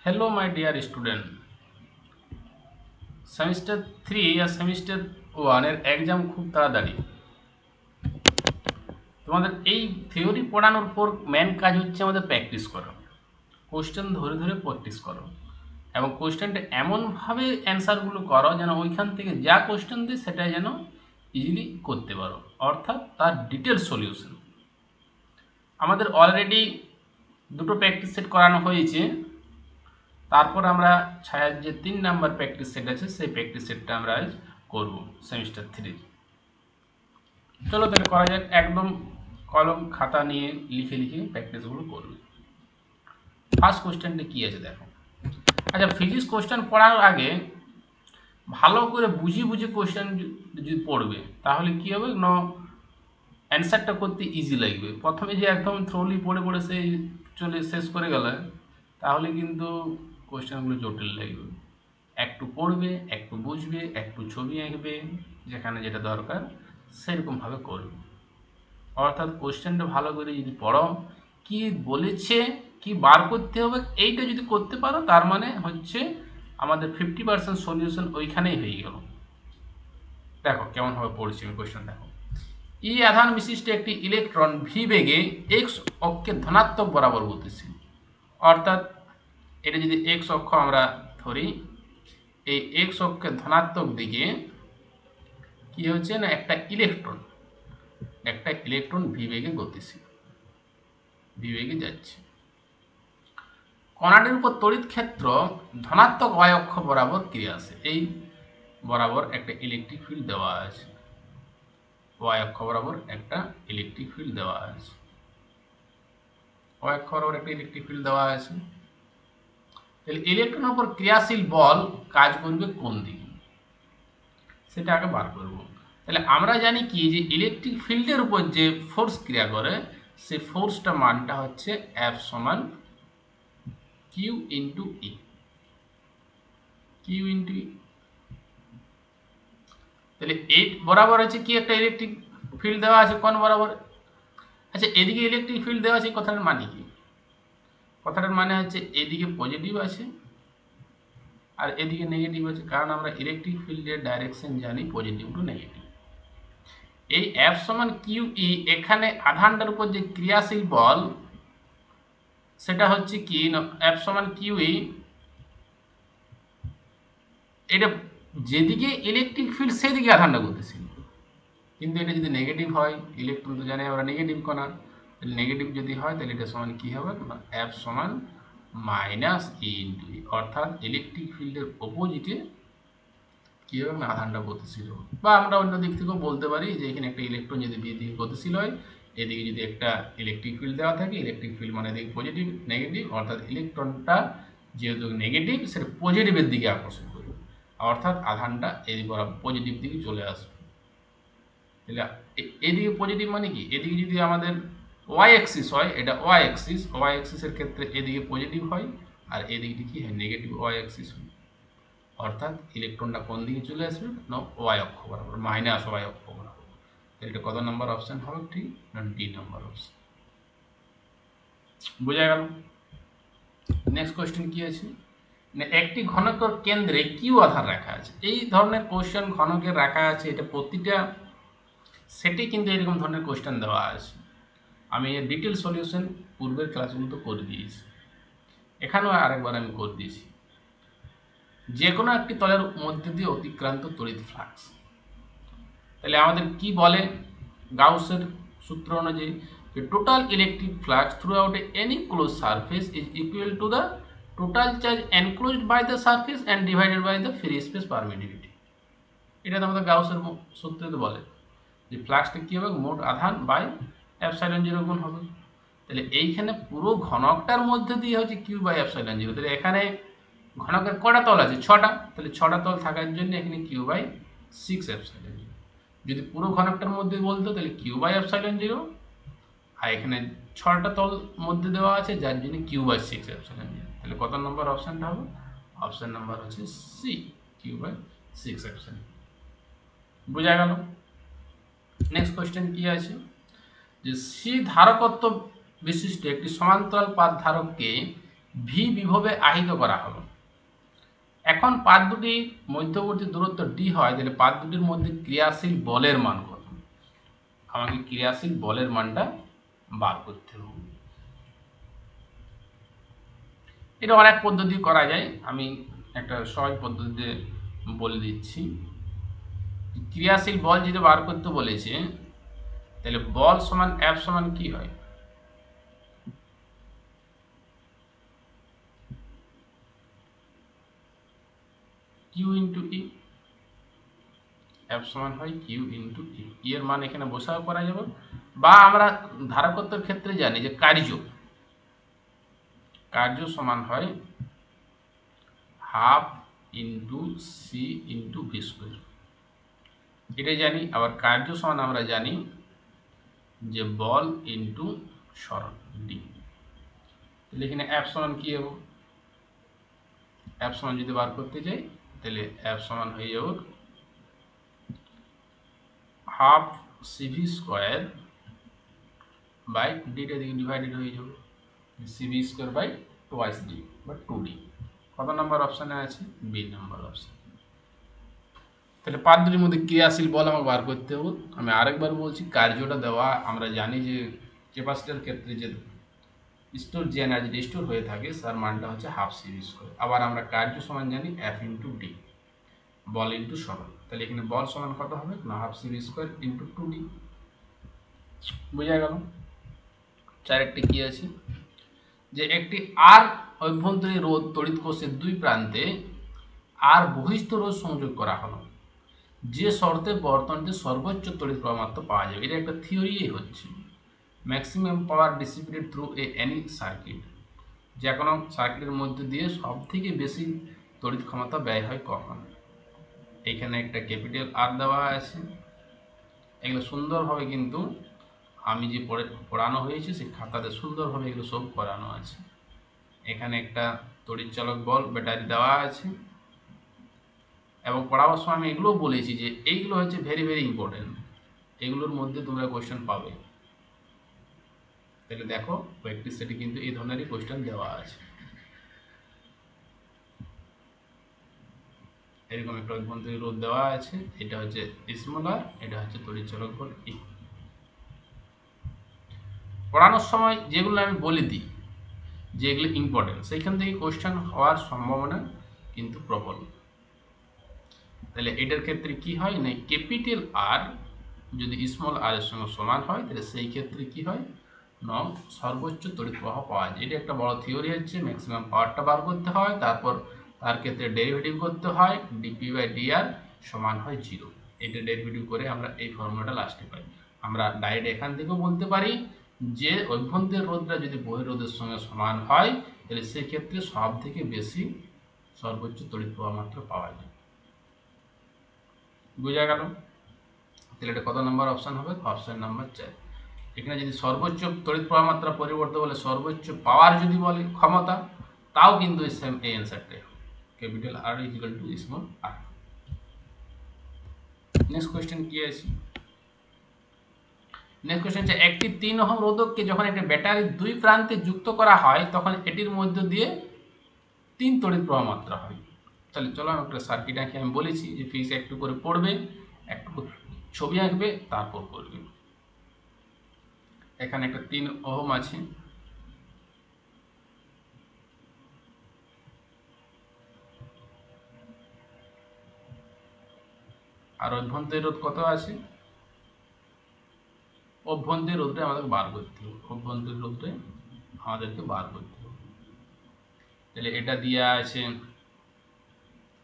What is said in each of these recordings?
Hello my dear student. Semester 3 আর semester 1 এর exam খুব তাড়াতাড়ি। তোমাদের এই থিওরি পড়ানোর পর মেন কাজ হচ্ছে আমাদের প্র্যাকটিস করা, কোশ্চেন ধরে ধরে প্র্যাকটিস করো এবং কোশ্চেনটা এমনভাবে অ্যান্সারগুলো করো যেন ওইখান থেকে যা কোশ্চেন দিই সেটা যেন ইজিলি করতে পারো, অর্থাৎ তার ডিটেল সলিউশন। আমাদের অলরেডি দুটো প্র্যাকটিস সেট করানো হয়েছে, তারপর আমরা ছায়ার যে 3 নাম্বার প্র্যাকটিস সেট আছে সেই প্র্যাকটিস সেটটা আমরা আজ করবো সেমিস্টার 3। চলো তাহলে করা যাক, একদম কলম খাতা নিয়ে লিখে লিখে প্র্যাকটিসগুলো করবে। ফার্স্ট কোশ্চেনটা কি আছে দেখো। আচ্ছা, ফিজিক্স কোশ্চেন পড়ার আগে ভালো করে বুঝিয়ে বুঝিয়ে কোশ্চেন যদি পড়বে তাহলে কি হবে না, অ্যান্সারটা করতে ইজি লাগবে। প্রথমে যে একদম থ্রোলি পড়ে পড়ে সেই চলে শেষ করে গেলে তাহলে কিন্তু কোশ্চেনগুলো জটিল লাগবে। একটু পড়বে, একটু বুঝবে, একটু ছবি আঁকবে, যেখানে যেটা দরকার সেরকমভাবে করবে। অর্থাৎ কোশ্চেনটা ভালো করে যদি পড়ো, কি বলেছে, কি বার করতে হবে, এইটা যদি করতে পারো তার মানে হচ্ছে আমাদের 50% সলিউশন ওইখানেই হয়ে গেল। দেখো কেমনভাবে পড়ছি আমি কোশ্চেন, দেখো। ই আধান বিশিষ্ট একটি ইলেকট্রন ভি বেগে এক্স অক্ষে ধনাত্মক বরাবর গতিশীল। অর্থাৎ এটা যদি এক্স অক্ষ আমরা ধরি, এই এক্স অক্ষের ধনাত্মক দিকে কি হচ্ছে না, একটা ইলেকট্রন ভি বেগে গতিশীল, ভি বেগে যাচ্ছে। কণাটির উপর তড়িৎ ক্ষেত্র ধনাত্মক y অক্ষ বরাবর ক্রিয়াশীল। এই বরাবর একটা ইলেকট্রিক ফিল্ড দেওয়া আছে, y অক্ষ বরাবর একটা ইলেকট্রিক ফিল্ড দেওয়া আছে, y অক্ষ বরাবর একটা ইলেকট্রিক ফিল্ড দেওয়া আছে। তাহলে ইলেকট্রনের উপর ক্রিয়াশীল বল কাজ করবে কোন দিকে সেটা আগে বার করব। তাহলে আমরা জানি কি যে ইলেকট্রিক ফিল্ডের উপর যে ফোর্স ক্রিয়া করে সেই ফোর্সটা মানটা হচ্ছে F সমান কিউ ইন্টু ই, কিউ ইন্টু ই। তাহলে এই বরাবর আছে কি একটা ইলেকট্রিক ফিল্ড দেওয়া আছে কোন বরাবর। আচ্ছা, এদিকে ইলেকট্রিক ফিল্ড দেওয়া আছে, কথাটার মানে কি? কথাটার মানে হচ্ছে এদিকে পজিটিভ আছে আর এদিকে নেগেটিভ আছে, কারণ আমরা ইলেকট্রিক ফিল্ডের ডাইরেকশন জানি পজিটিভ টু নেগেটিভ। এই এফ সমান কিউ ই, এখানে আধানটার উপর যে ক্রিয়াশীল বল সেটা হচ্ছে কি, এফ সমান কিউ ই, এটা যেদিকে ইলেকট্রিক ফিল্ড সেদিকে আধানটা গতিশীল। কিন্তু এটা যদি নেগেটিভ হয়, ইলেকট্রন তো জানি আমরা নেগেটিভ কণা, তাহলে নেগেটিভ যদি হয় তাহলে এটা সমান কী হবে না, এফ সমান মাইনাস ই ইন্টু ই, অর্থাৎ ইলেকট্রিক ফিল্ডের অপোজিটে কী হবে না, আধানটা গতিশীল হবে। বা আমরা অন্য দিক থেকেও বলতে পারি যে এখানে একটা ইলেকট্রন যদি দিকে গতিশীল হয়, এদিকে যদি একটা ইলেকট্রিক ফিল্ড দেওয়া থাকে, ইলেকট্রিক ফিল্ড মানে এদিকে পজিটিভ নেগেটিভ, অর্থাৎ ইলেকট্রনটা যেহেতু নেগেটিভ সেটা পজিটিভের দিকে আকর্ষণ করবে, অর্থাৎ আধানটা এই পজিটিভ দিকে চলে আসবে। তাহলে এদিকে পজিটিভ মানে কি, এদিকে যদি আমাদের ওয়াই অ্যাক্সিস হয়, এটা ওয়াই অ্যাক্সিসের ক্ষেত্রে এদিকে পজিটিভ হয় আর এদিকে কি হয়, নেগেটিভ ওয়াই অ্যাক্সিস হয়। অর্থাৎ ইলেকট্রনটা কোন দিকে চলে আসবে না, ওয়াই অক্ষ বরাবর, মাইনাস ওয়াই অক্ষ বরাবর। তাহলে এটা কত নম্বর অপশন হবে, ঠিক না, ডি নম্বর অপশন। বোঝা গেল? নেক্সট কোয়েশ্চেন কি আছে না, একটি ঘনকের কেন্দ্রে কিউ আধান রাখা আছে। এই ধরনের কোয়েশ্চেন ঘনকের রাখা আছে, এটা প্রতিটা সেটে কিন্তু এরকম ধরনের কোয়েশ্চেন দেওয়া আছে। আমি এর ডিটেল সলিউশন পূর্বের ক্লাসগুলো করে দিয়েছি, এখানেও আরেকবার আমি করে দিয়েছি। যে কোনো একটি তলের মধ্যে দিয়ে অতিক্রান্ত তড়িৎ ফ্লাক্স, তাহলে আমাদের কি বলে, গাউসের সূত্র অনুযায়ী total electric flux throughout any close surface is equal to the total charge enclosed by the surface and divided by the free space permittivity. এটা তো আমাদের গাউসের সূত্রে বলে যে ফ্লাক্সটা কী হবে, মোট আধান বাই এপসাইলন জিরো গুণ হবে। তাহলে এইখানে পুরো ঘনকটার মধ্যে দিয়ে হচ্ছে কিউ বাই এপসাইলন জিরো। তাহলে এখানে ঘনকের কটা তল আছে, ছটা, তাহলে ছটা তল থাকার জন্য এখানে কিউ বাই 6 এপসাইলন জিরো। যদি পুরো ঘনকটার মধ্যে বলতো তাহলে কিউ বাই এপসাইলন জিরো, আর এখানে ছটা তল মধ্যে দেওয়া আছে যার জন্য কিউ বাই 6 এপসাইলন জিরো। তাহলে কত নম্বর অপশানটা হবে, অপশান নাম্বার হচ্ছে সি, কিউ বাই 6 এপসাইলন। বোঝা গেল? নেক্সট কোয়েশ্চেন কি আছে যে সি ধারকত্ব বিশিষ্ট একটি সমান্তরাল পাত ধারককে ভি বিভবে আহিত করা হলো। এখন পাত দুটির মধ্যবর্তী দূরত্ব ডি হয়, তাহলে পাত দুটির মধ্যে ক্রিয়াশীল বলের মান কত? আমাকে ক্রিয়াশীল বলের মানটা বার করতে হবে। এটা অনেক পদ্ধতি করা যায়, আমি একটা সহজ পদ্ধতিতে বলে দিচ্ছি। ক্রিয়াশীল বল যদি বার করতে বলেছে, তাহলে বল সমান এফ সমান কি হয়? কিউ ইন্টু ই। এফ সমান হয় কিউ ইন্টু ই। এর মান এখানে বসাও করা যাবে, বা আমরা ধারকত্বের ক্ষেত্রে জানি যে কার্য সমান হয় half into C into V square, এটাই জানি। আবার কার্য সমান আমরা জানি যে বল ইন্টু সরণ ডি। তাহলে এখানে এফ সমান কি হবে? এফ সমান যদি বার করতে যাই, তাহলে এফ সমান হয়ে যাবে হাফ সিভি স্কোয়ার বাই ডিটা দিকে ডিভাইডেড হয়ে যাবে CV square by twice d বা 2d। কত নম্বর অপশানে আছে? B number option. তাহলে পাত দুটির মধ্যে ক্রিয়াশীল বল আমাকে বার করতে হবে। আমি আরেকবার বলছি, কার্যটা দেওয়া আমরা জানি যে ক্যাপাসিটর ক্ষেত্রে যে স্টোর যে এনার্জিটা স্টোর হয়ে থাকে তার মানটা হচ্ছে হাফ সিভি স্কোয়ার। আবার আমরা কার্য সমান জানি এফ ইন্টু ডি, বল ইন্টু সরণ। তাহলে এখানে বল সমান কত হবে না half CV square into 2d। বোঝা গেল? চারেরটি কি আছে, যে একটি আর অভ্যন্তরীণ রোধ তড়িৎ কোষের দুই প্রান্তে আর বহিস্থ রোধ সংযোগ করা হলো, যে শর্তে বর্তনীতে সর্বোচ্চ তড়িৎ প্রবাহ মাত্রা পাওয়া যাবে। এটা একটা থিওরিই হচ্ছে maximum power dissipated through any circuit, যে কোনো সার্কিটের মধ্যে দিয়ে সব থেকে বেশি তড়িৎ ক্ষমতা ব্যয় হয় কখন। এখানে একটা ক্যাপিটাল আর দেওয়া আছে, এগুলো সুন্দরভাবে কিন্তু আমি যে পড়ানো হয়েছে সেই খাতাতে সুন্দরভাবে এগুলো সব করানো আছে। এখানে একটা তড়িৎচালক বল ব্যাটারি দেওয়া আছে, এবং পড়াবার সময় আমি এগুলোও বলেছি যে এইগুলো হচ্ছে ভেরি ভেরি ইম্পর্টেন্ট, এগুলোর মধ্যে তোমরা কোয়েশ্চেন পাবে। তাহলে দেখো প্র্যাকটিস সেটে কিন্তু এই ধরনেরই কোয়েশ্চেন দেওয়া আছে। এরকম একটা অভ্যন্তরীণ রোধ দেওয়া আছে, এটা হচ্ছে স্মল আর, এটা হচ্ছে তড়িৎচালক বল ই। পড়ানোর সময় যেগুলো আমি বলে দিই যেগুলো ইম্পর্টেন্ট, সেইখান থেকে কোয়েশ্চেন হওয়ার সম্ভাবনা কিন্তু প্রবল। তাহলে এটার ক্ষেত্রে কি হয় না, ক্যাপিটাল আর যদি স্মল আর এর সঙ্গে সমান হয়, তাহলে সেই ক্ষেত্রে কি হয় না সর্বোচ্চ তড়িৎ প্রবাহ পাওয়া যায়। এটা একটা বড় থিওরি হচ্ছে, ম্যাক্সিমাম পাওয়ারটা বার করতে হয়, তারপর তার ক্ষেত্রে ডেরিভেটিভ করতে হয়, ডিপি বাই ডিআর সমান হয় 0। এটা ডেরিভেটিভ করে আমরা এই ফর্মুলাটা লাস্টে পাই। আমরা ডাইরেক্ট এখান থেকেও বলতে পারি যে অভ্যন্তরীণ রোধটা যদি বহিরোধের সঙ্গে সমান হয়, তাহলে সেক্ষেত্রে সব থেকে বেশি সর্বোচ্চ তড়িৎ প্রবাহ মাত্রা পাওয়া যায়। বোঝা গেল? তাহলে এটা কত নম্বর অপশান হবে? Option number 4। এখানে যদি সর্বোচ্চ তড়িৎ প্রবাহ মাত্রা পরিবর্তে বলে সর্বোচ্চ পাওয়ার যদি বলে ক্ষমতা, তাও কিন্তু সেম এই অ্যান্সারটাই capital R equal to small R. Next question কি আছে? নেক্সট কোয়েশ্চেন হচ্ছে একটি 3 ওহম রোধককে যখন একটা ব্যাটারির দুই প্রান্তে যুক্ত করা হয় তখন এটির মধ্য দিয়ে 3 তড়িৎ প্রবাহ মাত্রা হয়। তাহলে চলো একটা সার্কিট আঁকি, আমি বলেছি যে ফিজিক্স একটু করে পড়বে, একটু ছবি আঁকবে, তারপর করবে। এখানে একটা 3 ওহম আছে, আর অভ্যন্তরীণ রোধ কত আছে? অভ্যন্তরীণ রোধটা আমাদেরকে বার করতে হবে, অভ্যন্তরীণ রোধটা আমাদেরকে বার করতে হবে। তাহলে এটা দিয়ে আছে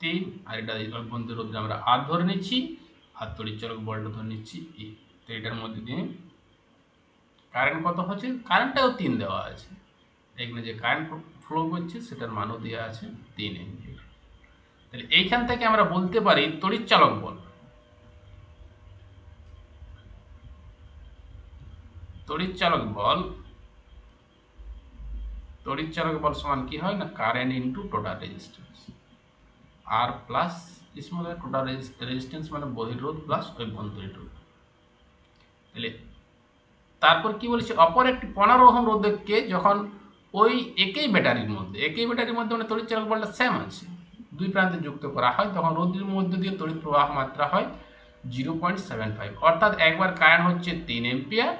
3, আর এটা অভ্যন্তরীণ রোধটা আমরা আর ধরে নিচ্ছি, আর তড়িৎচালক বলটা ধরে নিচ্ছি ই। তো এটার মধ্যে দিয়ে কারেন্ট কত হচ্ছে? কারেন্টটাও 3 দেওয়া আছে, এখানে যে কারেন্ট ফ্লো করছে সেটার মানও দেওয়া আছে 3 অ্যাম্পিয়ার। তাহলে এইখান থেকে আমরা বলতে পারি তড়িৎচালক বল, তড়িৎচালক বল সমান কি হয় না কারেন্ট ইন্টু টোটাল রেজিস্ট্যান্স, আর প্লাস স্মল আর টোটাল রেজিস্ট্যান্স মানে বহির্রোধ প্লাস অভ্যন্তরীণ রোধ। তাহলে তারপর কি বলেছি, অপর একটি 15 ওহম রোধককে যখন ওই একই ব্যাটারির মধ্যে মানে তড়িৎ চালক বলটা সেম আছে, দুই প্রান্তে যুক্ত করা হয়, তখন রোধের মধ্য দিয়ে তড়িৎ প্রবাহ মাত্রা হয় 0.75, অর্থাৎ একবার কারেন্ট হচ্ছে 3 এম্পিয়ার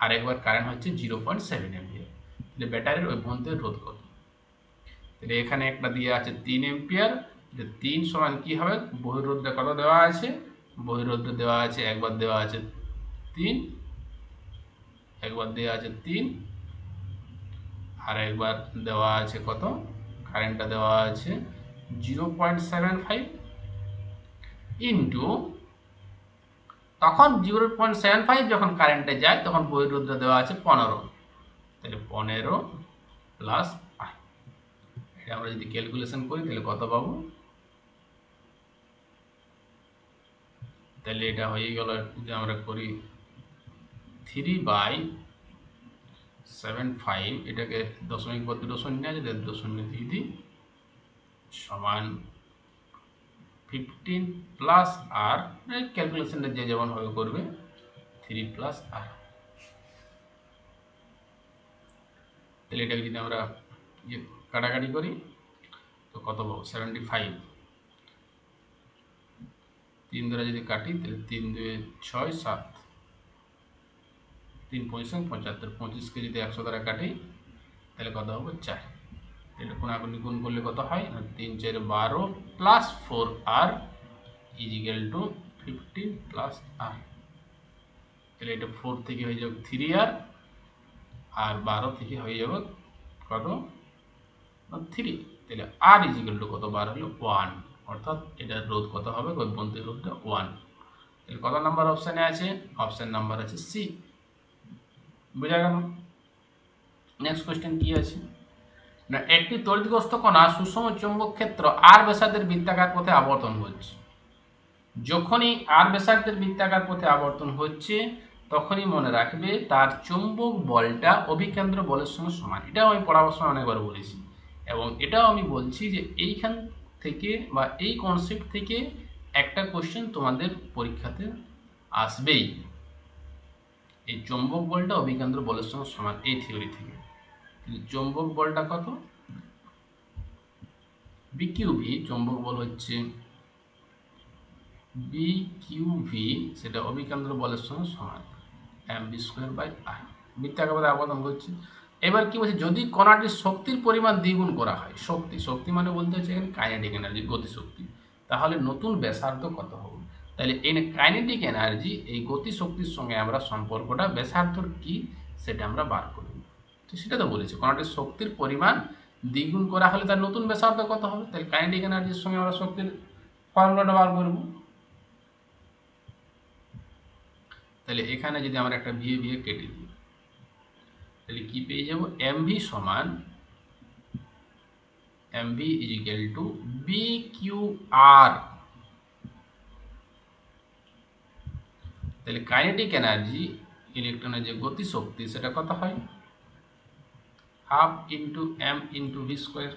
আর একবার কারেন্ট হচ্ছে 0.7 এম্পিয়ার। তাহলে ব্যাটারির অভ্যন্তরীণ রোধ কত? তাহলে এখানে একটা দিয়ে আছে 3 এম্পিয়ার, 3 সমান কি হবে, বহিররোধটা কত দেওয়া আছে, বহিররোধটা দেওয়া আছে, একবার দেওয়া আছে 3, একবার দেওয়া আছে 3, আর একবার দেওয়া আছে কত, কারেন্টটা দেওয়া আছে 0.75 ইন্টু, তখন 0.75 যখন কারেন্টে যায় তখন বহিররোধটা দেওয়া আছে 15, তাহলে 15 প্লাস আই। এটা আমরা যদি ক্যালকুলেশন করি তাহলে কত পাবো, তাহলে এটা হয়ে গেল, যদি আমরা করি 3/75, এটাকে দশমিক পদ্ধতি দশমিক নিয়ে আছে, দশমিক দিয়ে দিই, সমান 15 প্লাস আর, ক্যালকুলেশনটা যে যেমনভাবে করবে, 3 প্লাস আর। তাহলে এটাকে যদি আমরা কাটাকাটি করি তো কত পাবো, 75, 3 দ্বারা যদি কাটি তাহলে 3 2 6 7, 3 5 75, 25কে যদি 100 দ্বারা কাটি তাহলে কত হবে 4। এটা কোনাকুনি গুণ করলে কত হয়, 3 4 12 প্লাস 4 আর ইজিক্যাল টু 15 প্লাস আর। তাহলে এটা 4 থেকে হয়ে যাবে 3 আর, আর 12 থেকে হয়ে যাবে কত, 3। তাহলে আর ইজিক্যাল টু কত বার হলো 1, অর্থাৎ এটার রোধ কত হবে, অভ্যন্তরীণ রোধটা 1। তাহলে কত নাম্বার অপশানে আছে, অপশান নাম্বার আছে সি। বোঝা গেল? নেক্সট কোয়েশ্চেন কি আছে না, একটি তড়িৎগ্রস্ত কণা সুষম চৌম্বক ক্ষেত্র আর ব্যাসার্ধের বৃত্তাকার পথে আবর্তন হচ্ছে। যখনই আর ব্যাসার্ধের বৃত্তাকার পথে আবর্তন হচ্ছে তখনই মনে রাখবে তার চৌম্বক বলটা অভিকেন্দ্র বলের সঙ্গে সমান। এটাও আমি পড়াবার সময় অনেকবার বলেছি, এবং এটাও আমি বলছি যে এইখান থেকে বা এই কনসেপ্ট থেকে একটা কোশ্চেন তোমাদের পরীক্ষাতে আসবেই, এই চৌম্বক বলটা অভিকেন্দ্র বলের সঙ্গে সমান, এই থিওরি থেকে। চৌম্বক বলটা কত, বিকিউভি, চৌম্বক বল হচ্ছে বিকিউভি, সেটা অভিকেন্দ্র বলের সঙ্গে সমান mv²/r, বৃত্তাকার পথে আবর্তন করছে। এবার কি বলছে, যদি কণাটির শক্তির পরিমাণ দ্বিগুণ করা হয়, শক্তি মানে বলতে হচ্ছে এখানে কাইনেটিক এনার্জি, গতিশক্তি, তাহলে নতুন ব্যাসার্ধ কত হবে। তাহলে এই কাইনেটিক এনার্জি এই গতিশক্তির সঙ্গে আমরা সম্পর্কটা ব্যাসার্ধর কি সেটা আমরা বার করব। তো সেটা তো বলেছে, কণাটির শক্তির পরিমাণ দ্বিগুণ করা হলে তার নতুন ব্যাসার্ধ কত হবে, তাহলে কাইনেটিক এনার্জির সঙ্গে আমরা শক্তির ফর্মুলাটা বার করব। তাহলে এখানে যদি আমরা একটা ভিএ কেটে দিই তাহলে কি পেয়ে যাব, এমভি সমান mv is equal to bqr। তাহলে কাইনেটিক এনার্জি, ইলেকট্রনের যে গতি শক্তি, সেটা কত হয়, half into m into V square.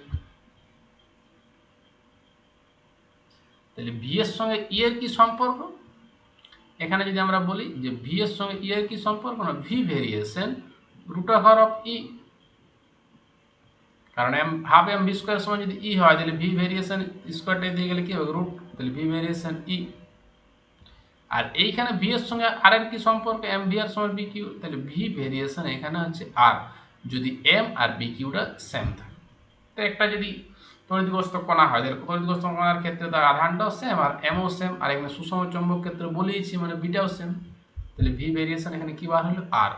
তাহলে ভি এর সঙ্গে ই এর কি সম্পর্ক, এখানে যদি আমরা বলি যে ভি এর সঙ্গে ই এর কি সম্পর্ক, না V variation root over of E, কারণ হাফ এম ভি স্কোয়ার সমান যদি ই হয় তাহলে ভি ভেরিয়েশন স্কোয়ারটা দিয়ে গেলে কি হবে, রুট, তাহলে ভি ভেরিয়েশন ই। আর এইখানে ভি এর সঙ্গে আর এর কি সম্পর্ক, এম ভি আর সমান বি কিউ, তাহলে ভি ভেরিয়েশন এখানে হচ্ছে আর, যদি এম আর বি কিউটা সেম থাকে। তো একটা যদি তড়িৎগ্রস্ত কণা হয় তাহলে তড়িৎগ্রস্ত কণার ক্ষেত্রে তার আধানটাও সেম আর এমও সেম, আর এখানে সুষম চৌম্বক ক্ষেত্রে বলেইছি মানে বিটাও সেম, তাহলে ভি ভেরিয়েশন এখানে কি বার হলো আর।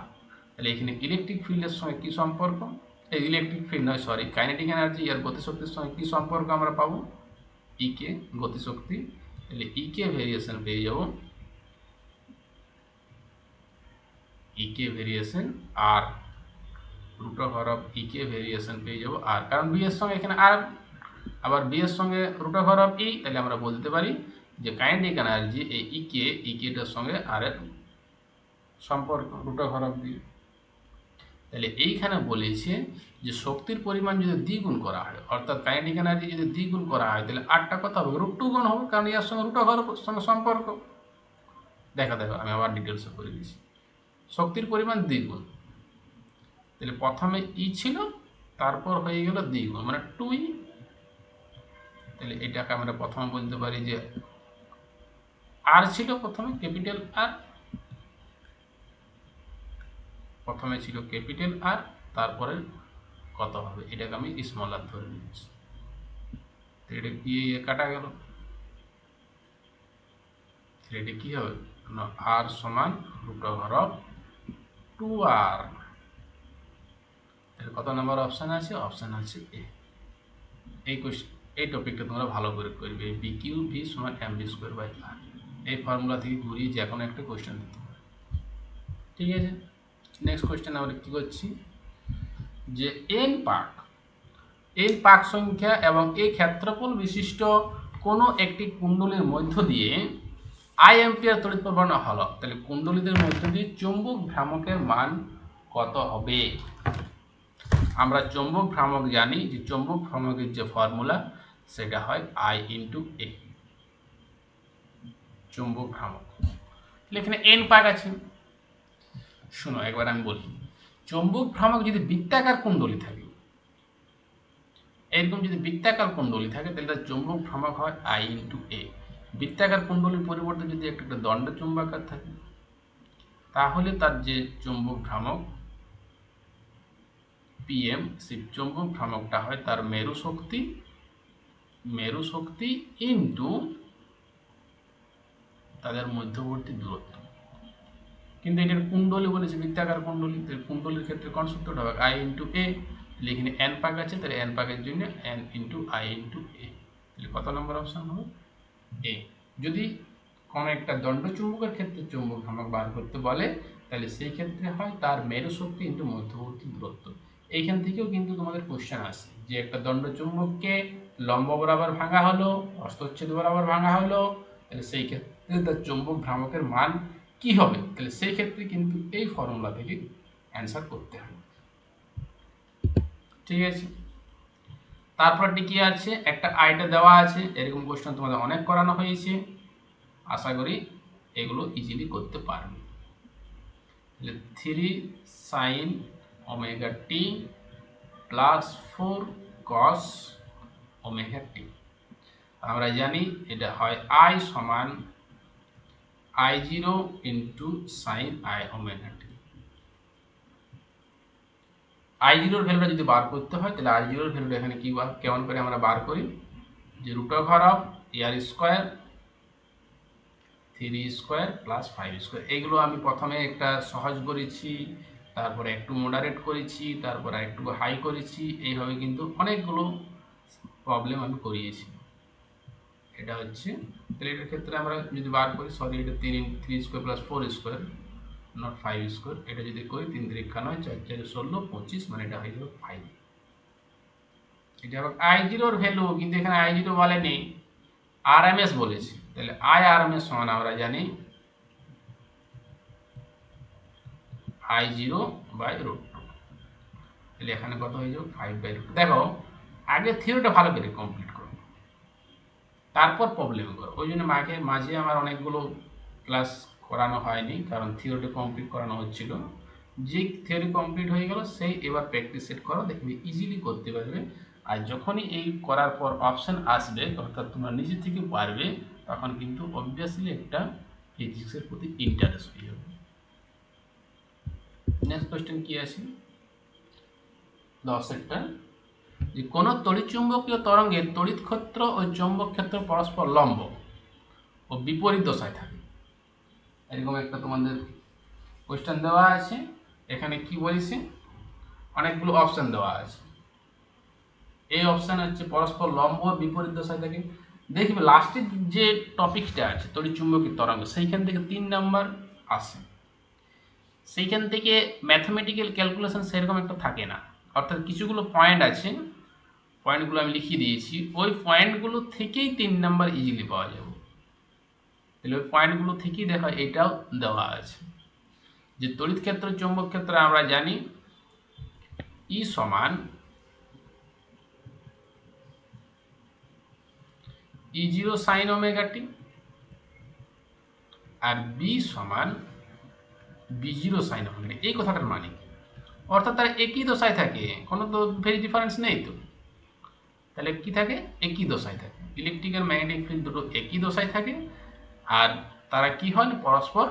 তাহলে এখানে ইলেকট্রিক ফিল্ডের সঙ্গে কি সম্পর্ক, এই ইলেকট্রিক ফিল্ড নয় সরি, কাইনেটিক এনার্জি আর গতিশক্তির সঙ্গে কি সম্পর্ক আমরা পাবো, ই কে গতিশক্তি, তাহলে ই কে ভেরিয়েশন পেয়ে যাবো, ই কে ভেরিয়েশন আর রুট ওভার অফ ই কে ভেরিয়েশন পেয়ে যাবো আর, কারণ বি এর সঙ্গে এখানে আর, আবার বি এর সঙ্গে রুট ওভার অফ ই, তাহলে আমরা বলতে পারি যে কাইনেটিক এনার্জি এই ই কেটার সঙ্গে আর এর সম্পর্ক রুট ওভার অফ বি। তাহলে এইখানে বলেছে যে শক্তির পরিমাণ যদি দ্বিগুণ করা হয়, অর্থাৎ কাইনেটিক এনার্জি যদি দ্বিগুণ করা হয় তাহলে আরটা কত হবে, √2 গুণ হবে, কারণ এর সঙ্গে রুট ওভার সঙ্গে সম্পর্ক। দেখো আমি আবার ডিটেলসে করে দিচ্ছি। শক্তির পরিমাণ দ্বিগুণ, তাহলে প্রথমে ই ছিল তারপর হয়ে গেল দ্বিগুণ মানে 2e। তাহলে এটাকে আমরা প্রথমে বলতে পারি যে আর ছিল প্রথমে ক্যাপিটাল আর, প্রথমে ছিল ক্যাপিটাল আর, তারপরে কত হবে এটাকে আমি স্মল আর ধরে নিচ্ছি। এটা কি কাটা গেল, এটা কি হবে না আর সমান √2r। কত নাম্বার অপশান আছে, অপশান আছে এ। এই কোশ্চেন এই টপিকটা তোমরা ভালো করে করবে, বি কিউ ভি সমান mv²/r। এই ফর্মুলা থেকে ঘুরিয়ে যে কোনো একটা কোশ্চেন দিতে পারে। ঠিক আছে, নেক্সট কোশ্চেন আমরা কী করছি যে এন পাক সংখ্যা এবং এই ক্ষেত্রফল বিশিষ্ট কোনো একটি কুণ্ডলীর মধ্য দিয়ে আই অ্যাম্পিয়ার তড়িৎ প্রবাহ হলো, তাহলে কুণ্ডলীদের মধ্য দিয়ে চৌম্বক ভ্রামকের মান কত হবে। আমরা চৌম্বক ভ্রামক জানি যে চৌম্বক ভ্রামকের যে ফর্মুলা সেটা হয় I × A, চৌম্বক ভ্রামক। এখানে এন পাক আছে, শোনো একবার আমি বলি, চৌম্বক ভ্রামক যদি বৃত্তাকার কুণ্ডলী থাকে, এরকম যদি বৃত্তাকার কুণ্ডলী থাকে তাহলে তার চৌম্বক ভ্রামক হয় I × A। বৃত্তাকার কুণ্ডলীর পরিবর্তে যদি একটা দণ্ড চুম্বাকার থাকে তাহলে তার যে চৌম্বক ভ্রামক PM, সেই চৌম্বক ভ্রামকটা হয় তার মেরু শক্তি ইন্টু তাদের মধ্যবর্তী দূরত্ব। কিন্তু এটার কুণ্ডলী বলেছে বৃত্তাকার কুণ্ডলী, কুণ্ডলীর ক্ষেত্রে কোন সূত্রটা হবে I × A। তাহলে এখানে n পাক আছে, তাহলে n পাকের জন্য n × I × A। তাহলে কত নম্বর অপশন হবে এ। যদি কোনো একটা দণ্ডচুম্বকের ক্ষেত্রে চৌম্বক ভ্রামক বার করতে বলে তাহলে সেই ক্ষেত্রে হয় তার মেরু শক্তি ইন্টু মধ্যবর্তী দূরত্ব। এইখান থেকেও কিন্তু তোমাদের কোশ্চেন আসে যে একটা দণ্ডচুম্বককে লম্ব বরাবর ভাঙা হলো, হস্তচ্ছেদ বরাবর ভাঙা হলো, তাহলে সেই ক্ষেত্রে তার চৌম্বক ভ্রামকের মান কি হবে, তাহলে সেই ক্ষেত্রে কিন্তু এই ফর্মুলা থেকে অ্যান্সার করতে হবে। ঠিক আছে, তারপরটি কি আছে, একটা আইটা দেওয়া আছে, এরকম কোশ্চেন তোমাদের অনেক করানো হয়েছে, আশা করি এগুলো ইজিলি করতে পারবে। 3 sin ωt plus 4 cos ωt। আমরা জানি এটা হয় I সমান I0 × sin I ωt। I0 এর ভ্যালুটা যদি বার করতে হয় তাহলে I0 এর ভ্যালুটা এখানে কি কেমন করে আমরা বার করি যে √r² 3² + 5²। এইগুলো আমি প্রথমে একটা সহজ করেছি, তারপরে একটু মডারেট করেছি, তারপরে একটু হাই করেছি, এইভাবে কিন্তু অনেকগুলো প্রবলেম আমি করিয়েছি। এটা হচ্ছে, তাহলে এটার ক্ষেত্রে আমরা যদি বার করি, সরি এটা 3² + 4², নট 5²। এটা যদি করি 3 × 3 = 9, 4 × 4 = 16, 25, মানে এটা হয়ে যাবে 5। এটা আবার I0 এর ভ্যালু, কিন্তু এখানে I0 বলেনি, RMS বলেছি। তাহলে IRMS সমান আমরা জানি I0/√2। তাহলে এখানে কত হয়ে যাবে 5/√2। দেখো আগে থিওরিটা ভালো করে কমপ্লিট করো, তারপর প্রবলেম করো। ওই জন্য মাঝে আমার অনেকগুলো ক্লাস করানো হয়নি, কারণ থিওরিটা কমপ্লিট করানো হচ্ছিল। যে থিওরি কমপ্লিট হয়ে গেল সেই এবার প্র্যাকটিস সেট করো, দেখবে ইজিলি করতে পারবে। আর যখনই এই করার পর অপশান আসবে, অর্থাৎ তোমরা নিজে থেকে পারবে, তখন কিন্তু অবভিয়াসলি একটা ফিজিক্সের প্রতি ইন্টারেস্ট হয়ে যাবে। নেক্সট কোয়েশ্চেন কি আছে 10-এরটা, যে কোনো তড়িৎচুম্বকীয় তরঙ্গের তড়িৎ ক্ষেত্র ও চৌম্বক ক্ষেত্র পরস্পর লম্ব ও বিপরীত দশায় থাকে। এরকম একটা তোমাদের কোয়েশ্চেন দেওয়া আছে। এখানে কি বলেছে, অনেকগুলো অপশান দেওয়া আছে। এই অপশান হচ্ছে পরস্পর লম্ব ও বিপরীত দশায় থাকে। দেখবে লাস্টের যে টপিকটা আছে তড়িৎচুম্বকীয় তরঙ্গ, সেইখান থেকে 3 নাম্বার আসে। সেইখান থেকে ম্যাথমেটিক্যাল ক্যালকুলেশন সেরকম একটা থাকে না, অর্থাৎ কিছুগুলো পয়েন্ট আছে, পয়েন্টগুলো আমি লিখিয়ে দিয়েছি, ওই পয়েন্টগুলো থেকেই 3 নাম্বার ইজিলি পাওয়া যাবে। তাহলে ওই পয়েন্টগুলো থেকেই দেখা এটাও দেওয়া আছে যে তড়িৎ ক্ষেত্র চৌম্বক ক্ষেত্রে আমরা জানি E সমান E0 sin ωt আর B সমান B0 sin ωt। এই কথাটার মানে কি, অর্থাৎ তারা একই দশায় থাকে, কোনো তো ফেজ ডিফারেন্স নেই তো। তাহলে কি থাকে? একই দশায় থাকে। ইলেকট্রিক আর ম্যাগনেটিক ফিল্ড দুটো একই দশায় থাকে, আর তারা কি হয় না পরস্পর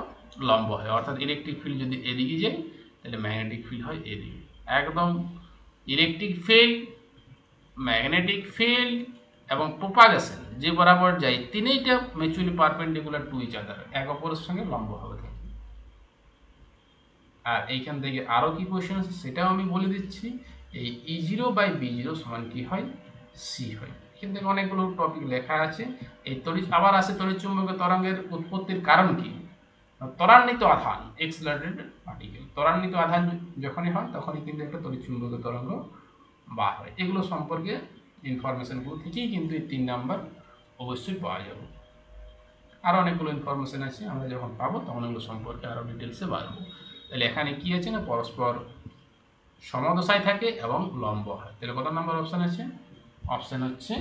লম্ব হয়। অর্থাৎ ইলেকট্রিক ফিল্ড যদি এদিকে যায় তাহলে ম্যাগনেটিক ফিল্ড হয় এদিকে। একদম ইলেকট্রিক ফিল্ড, ম্যাগনেটিক ফিল্ড এবং প্রোপাগেশন যে বরাবর যায় তিনইটা mutually perpendicular to each other, এক অপরের সঙ্গে লম্বভাবে থাকে। আর এইখান থেকে আরও কি কোয়েশ্চেন আছে সেটাও আমি বলে দিচ্ছি। এই E0/B0 সমান কি হয়? সি হয়। এখান থেকে অনেকগুলো টপিক লেখা আছে। এই তড়িৎ আবার আসে তড়িৎ চুম্বকীয় তরঙ্গের উৎপত্তির কারণ কি? ত্বরান্বিত আধান, এক্সিলারেটেড পার্টিকেল, ত্বরান্বিত আধান যখনই হয় তখনই কিন্তু একটা তড়িৎ চুম্বকীয় তরঙ্গ বার হয়। এগুলো সম্পর্কে ইনফরমেশনগুলো থেকেই কিন্তু এই 3 নাম্বার অবশ্যই পাওয়া যাবে। আরও অনেকগুলো ইনফরমেশন আছে, আমরা যখন পাবো তখন এগুলো সম্পর্কে আরও ডিটেলসে বাড়বো। তাহলে এখানে কি আছে না পরস্পর সমদশায় থাকে এবং লম্ব হয়। তাহলে কত নাম্বার অপশান আছে? অপশান হচ্ছে